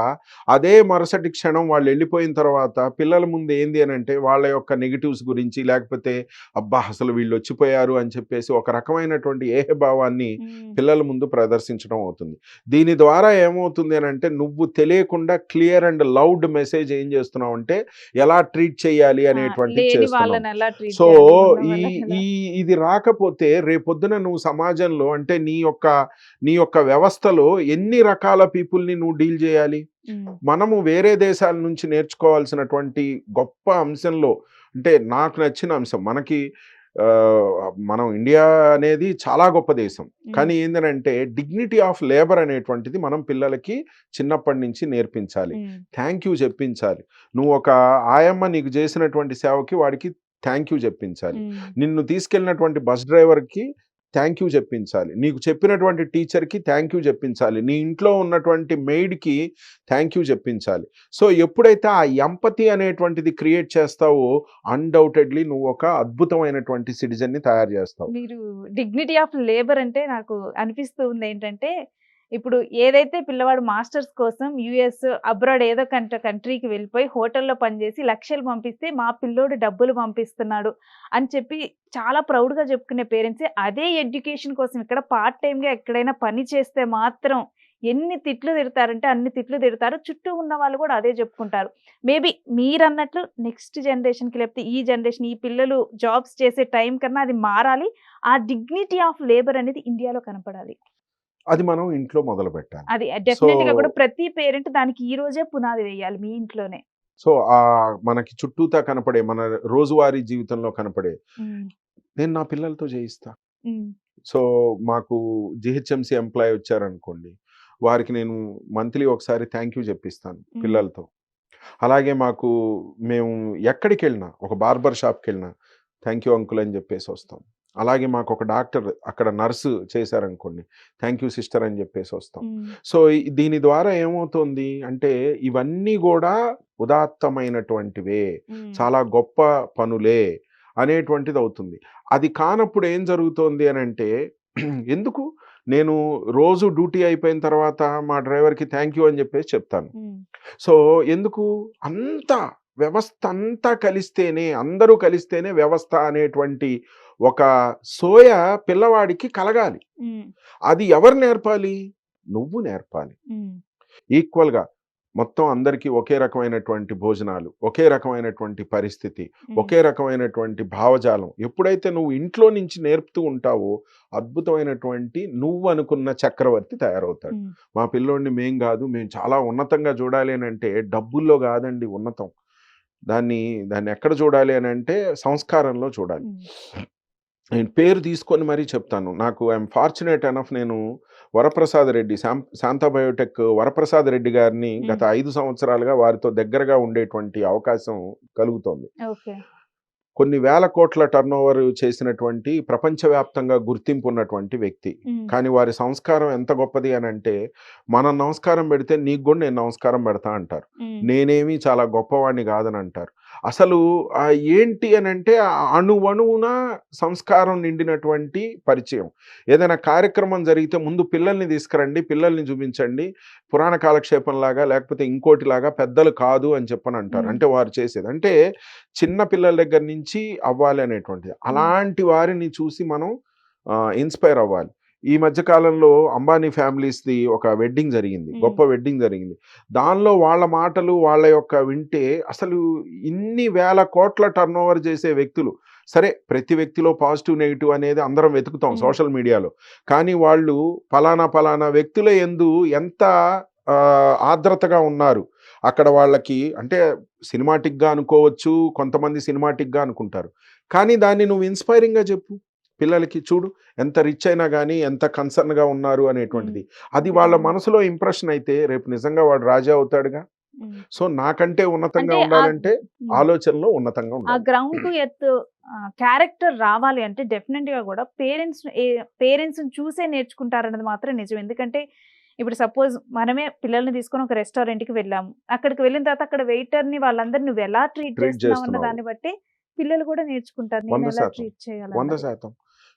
Speaker 2: అదే మరుసటి క్షణం వాళ్ళు వెళ్ళిపోయిన తర్వాత పిల్లల ముందు ఏంది అని అంటే వాళ్ళ యొక్క నెగిటివ్స్ గురించి, లేకపోతే అబ్బా అసలు వీళ్ళు వచ్చిపోయారు అని చెప్పేసి ఒక రకమైనటువంటి ఏహభావాన్ని పిల్లల ముందు ప్రదర్శించడం అవుతుంది. దీని ద్వారా ఏమవుతుంది అని అంటే అంటే నువ్వు తెలియకుండా క్లియర్ అండ్ లౌడ్ మెసేజ్ ఏం చేస్తున్నావు అంటే ఎలా ట్రీట్ చేయాలి అనేటువంటిది
Speaker 1: లేని
Speaker 2: చేస్తున్నావు.
Speaker 1: వాళ్ళని ఎలా ట్రీట్
Speaker 2: సో
Speaker 1: చేయాలి, ఉన్న
Speaker 2: ఈ
Speaker 1: వాళ్ళని ఎలా.
Speaker 2: ఈ ఇది రాకపోతే రేపొద్దున నువ్వు సమాజంలో అంటే నీ యొక్క వ్యవస్థలో ఎన్ని రకాల పీపుల్ని నువ్వు డీల్ చేయాలి. మనము వేరే దేశాల నుంచి నేర్చుకోవాల్సినటువంటి గొప్ప అంశంలో అంటే నాకు నచ్చిన అంశం మనకి మనం ఇండియా అనేది చాలా గొప్ప దేశం. కానీ ఏంటంటే డిగ్నిటీ ఆఫ్ లేబర్ అనేటువంటిది మనం పిల్లలకి చిన్నప్పటి నుంచి నేర్పించాలి. థ్యాంక్ యూ చెప్పించాలి. నువ్వు ఒక ఆయమ్మ నీకు చేసినటువంటి సేవకి వాడికి థ్యాంక్ యూ చెప్పించాలి. నిన్ను తీసుకెళ్ళినటువంటి బస్ డ్రైవర్కి థ్యాంక్ యూ చెప్పించాలి. నీకు చెప్పినటువంటి టీచర్కి థ్యాంక్ యూ చెప్పించాలి. నీ ఇంట్లో ఉన్నటువంటి మెయిడ్కి థ్యాంక్ యూ చెప్పించాలి. సో ఎప్పుడైతే ఆ ఎంపతి అనేటువంటిది క్రియేట్ చేస్తావో అన్డౌటెడ్లీ నువ్వు ఒక అద్భుతమైనటువంటి సిటిజన్ని తయారు చేస్తావు.
Speaker 1: మీరు డిగ్నిటీ ఆఫ్ లేబర్ అంటే నాకు అనిపిస్తూ ఉంది ఏంటంటే, ఇప్పుడు ఏదైతే పిల్లవాడు మాస్టర్స్ కోసం యుఎస్ అబ్రాడ్ ఏదో కంట్రీకి వెళ్ళిపోయి హోటల్లో పనిచేసి లక్షలు పంపిస్తే మా పిల్లోడు డబ్బులు పంపిస్తున్నాడు అని చెప్పి చాలా ప్రౌడ్గా చెప్పుకునే పేరెంట్సే అదే ఎడ్యుకేషన్ కోసం ఇక్కడ పార్ట్ టైంగా ఎక్కడైనా పని చేస్తే మాత్రం ఎన్ని తిట్లు తిడతారంటే అన్ని తిట్లు తిడతారు. చుట్టూ ఉన్న వాళ్ళు కూడా అదే చెప్పుకుంటారు. మేబీ మీరు అన్నట్లు నెక్స్ట్ జనరేషన్కి లేకపోతే ఈ జనరేషన్ ఈ పిల్లలు జాబ్స్ చేసే టైం కన్నా అది మారాలి. ఆ డిగ్నిటీ ఆఫ్ లేబర్ అనేది ఇండియాలో కనపడాలి.
Speaker 2: అది మనం ఇంట్లో మొదలు పెట్టాలి.
Speaker 1: అది డెఫినెట్ గా కూడా ప్రతి పేరెంట్ దానికి ఈ రోజే పునాది వేయాలి మీ ఇంట్లోనే.
Speaker 2: సో మనకి చుట్టూతా కనపడే మన రోజువారీ జీవితంలో కనపడే నేను నా పిల్లలతో చేయిస్తా. సో మాకు జిహెచ్ఎంసీ ఎంప్లాయీ వచ్చారనుకోండి, వారికి నేను మంత్లీ ఒకసారి థ్యాంక్ యూ చెప్పిస్తాను పిల్లలతో. అలాగే మేము ఎక్కడికి వెళ్ళినా ఒక బార్బర్ షాప్కి వెళ్ళినా థ్యాంక్ యూ అంకుల్ అని చెప్పేసి వస్తాం. అలాగే మాకు ఒక డాక్టర్ అక్కడ నర్సు చేశారనుకోండి, థ్యాంక్ యూ సిస్టర్ అని చెప్పేసి వస్తాం. సో దీని ద్వారా ఏమవుతుంది అంటే ఇవన్నీ కూడా ఉదాత్తమైనటువంటివే, చాలా గొప్ప పనులే అనేటువంటిది అవుతుంది. అది కానప్పుడు ఏం జరుగుతోంది అని అంటే ఎందుకు నేను రోజు డ్యూటీ అయిపోయిన తర్వాత మా డ్రైవర్కి థ్యాంక్ యూ అని చెప్పేసి చెప్తాను. సో ఎందుకు అంతా వ్యవస్థ అంతా కలిస్తేనే అందరూ కలిస్తేనే వ్యవస్థ అనేటువంటి ఒక సోయ పిల్లవాడికి కలగాలి. అది ఎవరు నేర్పాలి? నువ్వు నేర్పాలి. ఈక్వల్గా మొత్తం అందరికీ ఒకే రకమైనటువంటి భోజనాలు, ఒకే రకమైనటువంటి పరిస్థితి, ఒకే రకమైనటువంటి భావజాలం ఎప్పుడైతే నువ్వు ఇంట్లో నుంచి నేర్పుతూ ఉంటావో అద్భుతమైనటువంటి నువ్వు అనుకున్న చక్రవర్తి తయారవుతాడు. మా పిల్లోడిని మేము చాలా ఉన్నతంగా చూడాలి అని అంటే డబ్బుల్లో కాదండి ఉన్నతం. దాన్ని ఎక్కడ చూడాలి అని అంటే సంస్కారంలో చూడాలి. నేను పేరు తీసుకొని మరీ చెప్తాను. నాకు ఐఎమ్ ఫార్చునేట్ ఎనఫ్ నేను వరప్రసాద్ రెడ్డి శాంతా బయోటెక్ వరప్రసాద్ రెడ్డి గారిని గత 5 సంవత్సరాలుగా వారితో దగ్గరగా ఉండేటువంటి అవకాశం కలుగుతోంది. కొన్ని వేల కోట్ల టర్నోవర్ చేసినటువంటి ప్రపంచవ్యాప్తంగా గుర్తింపు ఉన్నటువంటి వ్యక్తి. కానీ వారి సంస్కారం ఎంత గొప్పది అని అంటే మనం నమస్కారం పెడితే నీకు కూడా నేను నమస్కారం పెడతా అంటారు. నేనేమి చాలా గొప్పవాడిని కాదని అంటారు. అసలు ఏంటి అని అంటే అణువణువున సంస్కారం నిండినటువంటి పరిచయం. ఏదైనా కార్యక్రమం జరిగితే ముందు పిల్లల్ని తీసుకురండి, పిల్లల్ని చూపించండి, పురాణ కాలక్షేపంలాగా లేకపోతే ఇంకోటిలాగా పెద్దలు కాదు అని చెప్పని అంటారు. అంటే వారు చేసేది అంటే చిన్న పిల్లల దగ్గర నుంచి అవ్వాలి అనేటువంటిది. అలాంటి వారిని చూసి మనం ఇన్స్పైర్ అవ్వాలి. ఈ మధ్య కాలంలో అంబానీ ఫ్యామిలీస్ది ఒక వెడ్డింగ్ జరిగింది, గొప్ప వెడ్డింగ్ జరిగింది. దానిలో వాళ్ళ మాటలు వాళ్ళ యొక్క వింటే అసలు ఇన్ని వేల కోట్ల టర్నోవర్ చేసే వ్యక్తులు, సరే ప్రతి వ్యక్తిలో పాజిటివ్ నెగిటివ్ అనేది అందరం వెతుకుతాం సోషల్ మీడియాలో, కానీ వాళ్ళు పలానా వ్యక్తుల యందు ఎంత ఆర్ద్రతగా ఉన్నారు. అక్కడ వాళ్ళకి అంటే సినిమాటిక్గా అనుకోవచ్చు, కొంతమంది సినిమాటిక్గా అనుకుంటారు, కానీ దాన్ని నువ్వు ఇన్స్పైరింగ్గా చెప్పు పిల్లలకి. చూడు ఎంత రిచ్ అయినా కానీ ఎంత కన్సర్న్గా ఉన్నారు అనేటువంటిది. అది వాళ్ళ మనసులో ఇంప్రెషన్ అయితే రేపు నిజంగా వాడు రాజా అవుతాడుగా. సో నాకంటే ఉన్నతంగా ఉండాలంటే ఆలోచనలో ఉన్నతంగా ఉండాలి.
Speaker 1: ఆ గ్రౌండ్ టు ఎర్త్ క్యారెక్టర్ రావాలి అంటే డెఫినెట్ గా కూడా పేరెంట్స్ చూసే నేర్చుకుంటారన్నది మాత్రం నిజం. ఎందుకంటే ఇప్పుడు సపోజ్ మనమే పిల్లల్ని తీసుకొని ఒక రెస్టారెంట్కి వెళ్ళాము, అక్కడికి వెళ్ళిన తర్వాత అక్కడ వెయిటర్ని వాళ్ళందరూ నువ్వు ఎలా ట్రీట్ చేస్తున్నావు అన్న దాన్ని బట్టి పిల్లలు కూడా నేర్చుకుంటారు నేను ఎలా ట్రీట్ చేయాలి.
Speaker 2: 100%.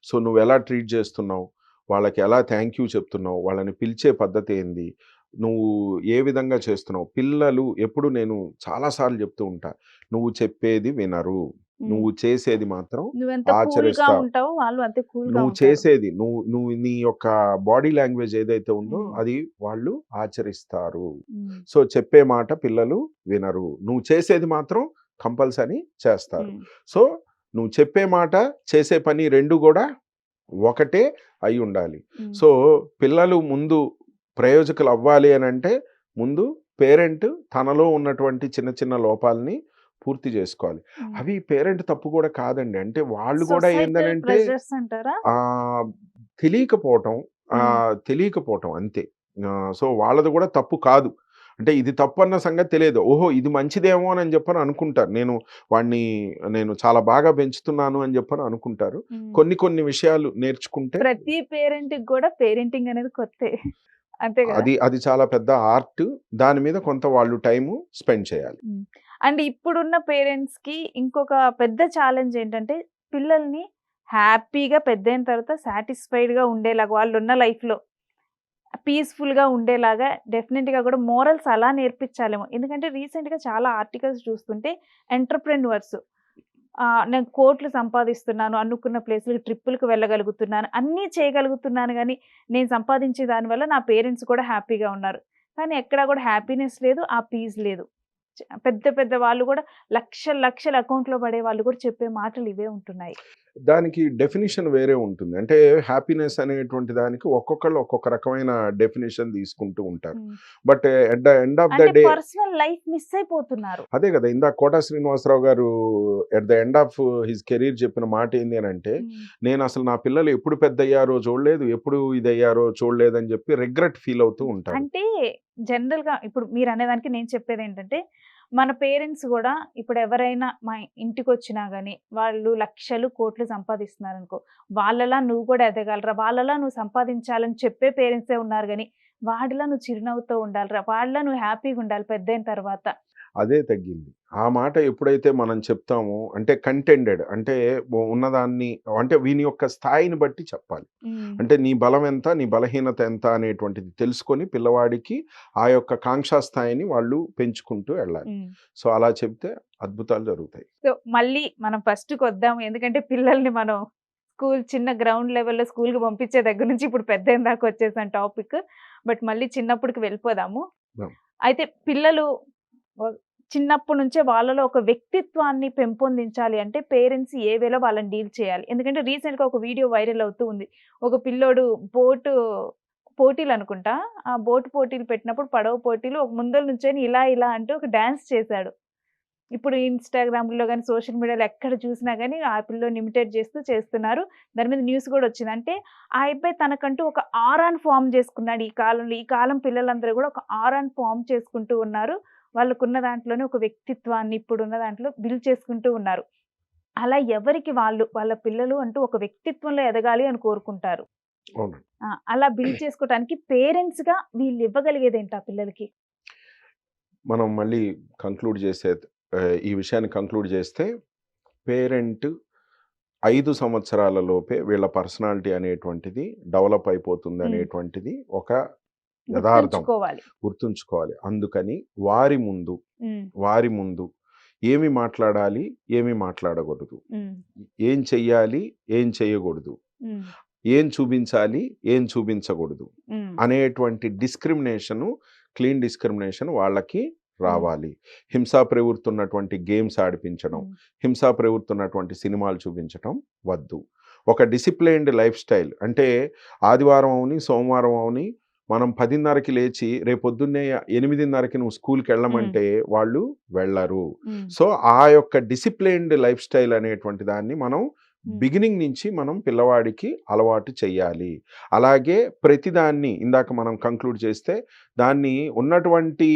Speaker 2: సో నువ్వు ఎలా ట్రీట్ చేస్తున్నావు, వాళ్ళకి ఎలా థ్యాంక్ యూ చెప్తున్నావు, వాళ్ళని పిలిచే పద్ధతి ఏంది, నువ్వు ఏ విధంగా చేస్తున్నావు. పిల్లలు ఎప్పుడు నేను చాలాసార్లు చెప్తూ ఉంటా, నువ్వు చెప్పేది వినరు, నువ్వు చేసేది మాత్రం
Speaker 1: నువ్వెంత కూల్గా
Speaker 2: ఆచరిస్తావు.
Speaker 1: ఉంటావో వాళ్ళు అంతే కూల్గా
Speaker 2: నువ్వు
Speaker 1: ఉంటారు.
Speaker 2: చేసేది నువ్వు నువ్వు నీ యొక్క బాడీ లాంగ్వేజ్ ఏదైతే ఉందో
Speaker 1: ఉమ్,
Speaker 2: అది వాళ్ళు ఆచరిస్తారు.
Speaker 1: ఉమ్,
Speaker 2: సో చెప్పే మాట పిల్లలు వినరు. నువ్వు చేసేది మాత్రం కంపల్సరీ చేస్తారు.
Speaker 1: ఉమ్,
Speaker 2: సో నువ్వు చెప్పే మాట చేసే పని రెండు కూడా ఒకటే అయి ఉండాలి.
Speaker 1: ఉమ్,
Speaker 2: సో పిల్లలు ముందు ప్రయోజకులు అవ్వాలి అని అంటే ముందు పేరెంట్ తనలో ఉన్నటువంటి చిన్న చిన్న లోపాలని పూర్తి చేసుకోవాలి.
Speaker 1: ఉమ్.
Speaker 2: అవి పేరెంట్ తప్పు కూడా కాదండి. అంటే వాళ్ళు కూడా
Speaker 1: సొసైటల్
Speaker 2: ఏందనంటే
Speaker 1: ప్రెజర్స్ అంటారా?
Speaker 2: ఆ తెలియకపోవటం
Speaker 1: ఉమ్,
Speaker 2: తెలియకపోవటం అంతే. సో వాళ్ళది కూడా తప్పు కాదు. అంటే ఇది తప్పు అన్న సంగతి తెలియదు. ఓహో ఇది మంచిదేమో అని చెప్పని అనుకుంటారు. వాడిని నేను చాలా బాగా పెంచుతున్నాను అని చెప్పని అనుకుంటారు.
Speaker 1: ఉమ్.
Speaker 2: కొన్ని కొన్ని విషయాలు నేర్చుకుంటే
Speaker 1: ప్రతి పేరెంట్ కూడా పేరెంటింగ్ అనేది కొత్తే, అంతే కదా?
Speaker 2: అది అది చాలా పెద్ద ఆర్ట్. దాని మీద కొంత వాళ్ళు టైము స్పెండ్ చేయాలి.
Speaker 1: అండ్ ఇప్పుడున్న పేరెంట్స్ కి ఇంకొక పెద్ద ఛాలెంజ్ ఏంటంటే పిల్లల్ని హ్యాపీగా పెద్ద అయిన తర్వాత సాటిస్ఫైడ్ గా ఉండేలాగా వాళ్ళు ఉన్న లైఫ్ లో పీస్ఫుల్ గా ఉండేలాగా డెఫినెట్ గా కూడా మోరల్స్ అలా నేర్పించాలేమో. ఎందుకంటే రీసెంట్ గా చాలా ఆర్టికల్స్ చూస్తుంటే ఎంటర్ప్రెన్యూర్స్ నేను కోట్లు సంపాదిస్తున్నాను, అనుకున్న ప్లేస్లకు ట్రిప్పులకు వెళ్ళగలుగుతున్నాను, అన్నీ చేయగలుగుతున్నాను, కానీ నేను సంపాదించే దానివల్ల నా పేరెంట్స్ కూడా హ్యాపీగా ఉన్నారు. కానీ ఎక్కడా కూడా హ్యాపీనెస్ లేదు, ఆ పీస్ లేదు. పెద్ద పెద్ద వాళ్ళు కూడా లక్షల లక్షల అకౌంట్లో పడే వాళ్ళు కూడా చెప్పే మాటలు ఇవే ఉంటున్నాయి.
Speaker 2: దానికి డెఫినిషన్ వేరే ఉంటుంది. అంటే హ్యాపీనెస్ అనేటువంటి దానికి ఒక్కొక్కళ్ళు ఒక్కొక్క రకమైన డెఫినిషన్ తీసుకుంటూ ఉంటారు. But at the end of the
Speaker 1: అంటే
Speaker 2: డే
Speaker 1: పర్సనల్ లైఫ్ మిస్ అయిపోతున్నారు.
Speaker 2: అదే కదా ఇందాక కోట శ్రీనివాసరావు గారు at the end of his career చెప్పిన మాట ఏంటి అని అంటే, నేను అసలు నా పిల్లలు ఎప్పుడు పెద్ద అయ్యారో చూడలేదు, ఎప్పుడు ఇది అయ్యారో చూడలేదు అని చెప్పి రిగ్రెట్ ఫీల్ అవుతూ ఉంటారు.
Speaker 1: అంటే జనరల్ గా ఇప్పుడు మీరు అనేదానికి నేను చెప్పేది ఏంటంటే, మన పేరెంట్స్ కూడా ఇప్పుడు ఎవరైనా మా ఇంటికి వచ్చినా గానీ వాళ్ళు లక్షలు కోట్లు సంపాదిస్తున్నారు అనుకో, వాళ్ళలా నువ్వు కూడా ఎదగలరా, వాళ్ళలా నువ్వు సంపాదించాలని చెప్పే పేరెంట్సే ఉన్నారు. కానీ వాడిలా నువ్వు చిరునవ్వుతో ఉండాలిరా, వాళ్ళ నువ్వు హ్యాపీగా ఉండాలి పెద్ద అయిన తర్వాత.
Speaker 2: అదే తగ్గింది. ఆ మాట ఎప్పుడైతే మనం చెప్తామో అంటే కంటెండెడ్ అంటే ఉన్నదాన్ని అంటే వీని యొక్క స్థాయిని బట్టి చెప్పాలి. అంటే నీ బలం ఎంత, నీ బలహీనత ఎంత అనేటువంటిది తెలుసుకొని పిల్లవాడికి ఆ యొక్క కాంక్షా స్థాయిని వాళ్ళు పెంచుకుంటూ వెళ్ళాలి. సో అలా చెప్తే అద్భుతాలు జరుగుతాయి.
Speaker 1: సో మళ్ళీ మనం ఫస్ట్కి వద్దాము, ఎందుకంటే పిల్లల్ని మనం స్కూల్ చిన్న గ్రౌండ్ లెవెల్లో స్కూల్కి పంపించే దగ్గర నుంచి ఇప్పుడు పెద్ద అయిన దాకా వచ్చేసాం టాపిక్. బట్ మళ్ళీ చిన్నప్పటికి వెళ్ళిపోదాము. అయితే పిల్లలు చిన్నప్పటి నుంచే వాళ్ళలో ఒక వ్యక్తిత్వాన్ని పెంపొందించాలి అంటే పేరెంట్స్ ఏ వేలో వాళ్ళని డీల్ చేయాలి. ఎందుకంటే రీసెంట్గా ఒక వీడియో వైరల్ అవుతూ ఉంది. ఒక పిల్లోడు బోటు పోటీలు అనుకుంటా, ఆ బోటు పోటీలు పెట్టినప్పుడు పడవ పోటీలు ఒక ముందర నుంచొని ఇలా ఇలా అంటూ ఒక డాన్స్ చేశాడు. ఇప్పుడు ఇన్స్టాగ్రామ్లో కానీ సోషల్ మీడియాలో ఎక్కడ చూసినా కానీ ఆ పిల్లోని ఇమిటేట్ చేస్తూ చేస్తున్నారు. దాని మీద న్యూస్ కూడా వచ్చింది. అంటే ఆ అబ్బాయి తనకంటూ ఒక ఆరాన్ ఫామ్ చేసుకున్నాడు. ఈ కాలంలో ఈ కాలం పిల్లలందరూ కూడా ఒక ఆరాన్ ఫామ్ చేసుకుంటూ ఉన్నారు. వాళ్ళకున్న దాంట్లోనే ఒక వ్యక్తిత్వాన్ని ఇప్పుడున్న దాంట్లో బిల్డ్ చేసుకుంటూ ఉన్నారు. అలా ఎవరికి వాళ్ళు వాళ్ళ పిల్లలు అంటూ ఒక వ్యక్తిత్వంలో ఎదగాలి అని కోరుకుంటారు. అలా బిల్డ్ చేసుకోవడానికి పేరెంట్స్ గా వీళ్ళు ఇవ్వగలిగేది ఏంటి ఆ పిల్లలకి?
Speaker 2: మనం మళ్ళీ కంక్లూడ్ చేసే ఈ విషయాన్ని కంక్లూడ్ చేస్తే పేరెంట్ 5 సంవత్సరాల లోపే వీళ్ళ పర్సనాలిటీ అనేటువంటిది డెవలప్ అయిపోతుంది అనేటువంటిది ఒక యథార్థం గుర్తుంచుకోవాలి. అందుకని వారి ముందు ఏమి మాట్లాడాలి, ఏమి మాట్లాడకూడదు, ఏం చెయ్యాలి, ఏం చేయకూడదు, ఏం చూపించాలి, ఏం చూపించకూడదు అనేటువంటి క్లీన్ డిస్క్రిమినేషన్ వాళ్ళకి రావాలి. హింసా ప్రవృత్తున్నటువంటి గేమ్స్ ఆడిపించడం, హింసా ప్రవృత్తున్నటువంటి సినిమాలు చూపించడం వద్దు. ఒక డిసిప్లైన్డ్ లైఫ్ స్టైల్ అంటే ఆదివారం అవని, సోమవారం అవని మనం 10:30కి లేచి రేపొద్దున్నే 8:30కి నువ్వు స్కూల్కి వెళ్ళమంటే వాళ్ళు వెళ్ళరు. సో ఆ యొక్క డిసిప్లైన్డ్ లైఫ్ స్టైల్ అనేటువంటి దాన్ని మనం బిగినింగ్ నుంచి మనం పిల్లవాడికి అలవాటు చెయ్యాలి. అలాగే ప్రతిదాన్ని ఇందాక మనం కంక్లూడ్ చేస్తే దాన్ని ఉన్నటువంటి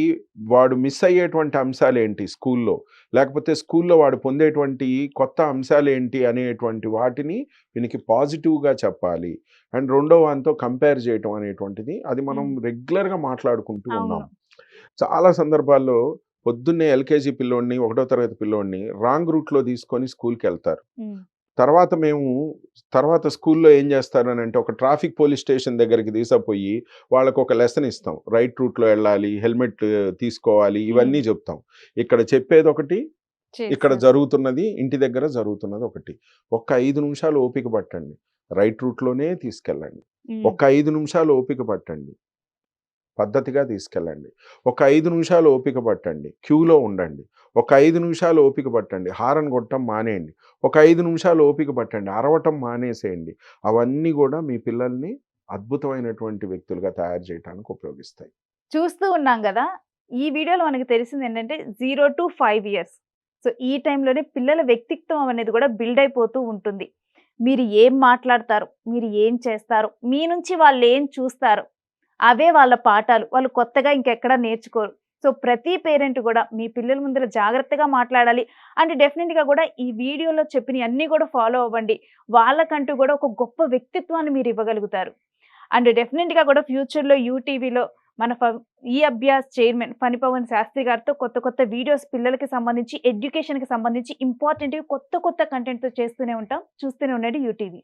Speaker 2: వాడు మిస్ అయ్యేటువంటి అంశాలు ఏంటి స్కూల్లో, లేకపోతే స్కూల్లో వాడు పొందేటువంటి కొత్త అంశాలు ఏంటి అనేటువంటి వాటిని వీనికి పాజిటివ్గా చెప్పాలి. అండ్ రెండో వానితో కంపేర్ చేయటం అనేటువంటిది అది మనం రెగ్యులర్గా మాట్లాడుకుంటూ ఉన్నాం. చాలా సందర్భాల్లో పొద్దున్నే ఎల్కేజీ పిల్లోడిని, 1వ తరగతి పిల్లోడిని రాంగ్ రూట్లో తీసుకొని స్కూల్కి వెళ్తారు. తర్వాత స్కూల్లో ఏం చేస్తారని అంటే ఒక ట్రాఫిక్ పోలీస్ స్టేషన్ దగ్గరికి తీసుకుపోయి వాళ్ళకు ఒక లెసన్ ఇస్తాం. రైట్ రూట్లో వెళ్ళాలి, హెల్మెట్ తీసుకోవాలి, ఇవన్నీ చెప్తాం. ఇక్కడ చెప్పేది ఒకటి, ఇక్కడ
Speaker 1: చేస్తారు.
Speaker 2: జరుగుతున్నది, ఇంటి దగ్గర జరుగుతున్నది ఒకటి. ఒక్క 5 నిమిషాలు ఓపిక పట్టండి. రైట్ రూట్‌లోనే తీసుకెళ్ళండి.
Speaker 1: హ్మ్.
Speaker 2: ఒక్క 5 నిమిషాలు ఓపిక పట్టండి. పద్ధతిగా తీసుకెళ్ళండి. ఒక 5 నిమిషాలు ఓపిక పట్టండి. క్యూలో ఉండండి. ఒక 5 నిమిషాలు ఓపిక పట్టండి. హారన్ కొట్టడం మానేయండి. ఒక 5 నిమిషాలు ఓపిక పట్టండి. అరవటం మానేసేయండి. అవన్నీ గూడా మీ పిల్లల్ని అద్భుతమైనటువంటి వ్యక్తులుగా తయారు చేయటానికి ఉపయోగిస్తాయి.
Speaker 1: చూస్తూ ఉన్నాం గదా! ఈ వీడియోలో మనకు తెలిసిందేంటంటే 0-5 ఇయర్స్. సో, ఈ టైంలోనే పిల్లల వ్యక్తిత్వం అనేది గూడా బిల్డ్ అయిపోతూ ఉంటుంది. మీరు ఏం మాట్లాడతారు? మీరు ఏం చేస్తారు? మీ నుంచి వాళ్ళేం చూస్తారు? అవే వాళ్ళ పాఠాలు. వాళ్ళు కొత్తగా ఇంకెక్కడ నేర్చుకోరు. సో, ప్రతి పేరెంట్ గూడా మీ పిల్లల ముందర జాగ్రత్తగా మాట్లాడాలి. అండ్ డెఫినిట్‌గా గూడా ఈ వీడియోలో చెప్పినయన్నీ గూడా ఫాలో అవ్వండి. వాళ్ళకంటూ గూడా ఒక గొప్ప వ్యక్తిత్వాన్ని మీరివ్వగలుగుతారు. అండ్ డెఫినెట్‌గా కూడా ఫ్యూచర్‌లో యూటీవీలో మన ఈ అభ్యాస్ చైర్మన్ ఫణిపవన్ శాస్త్రి గారితో కొత్త కొత్త వీడియోస్ పిల్లలకి సంబంధించి, ఎడ్యుకేషన్‌కి సంబంధించి ఇంపార్టెంట్‌వి కొత్త కొత్త కంటెంట్‌తో చేస్తూనే ఉంటాం. చూస్తూనే ఉండండి యూటీవీ.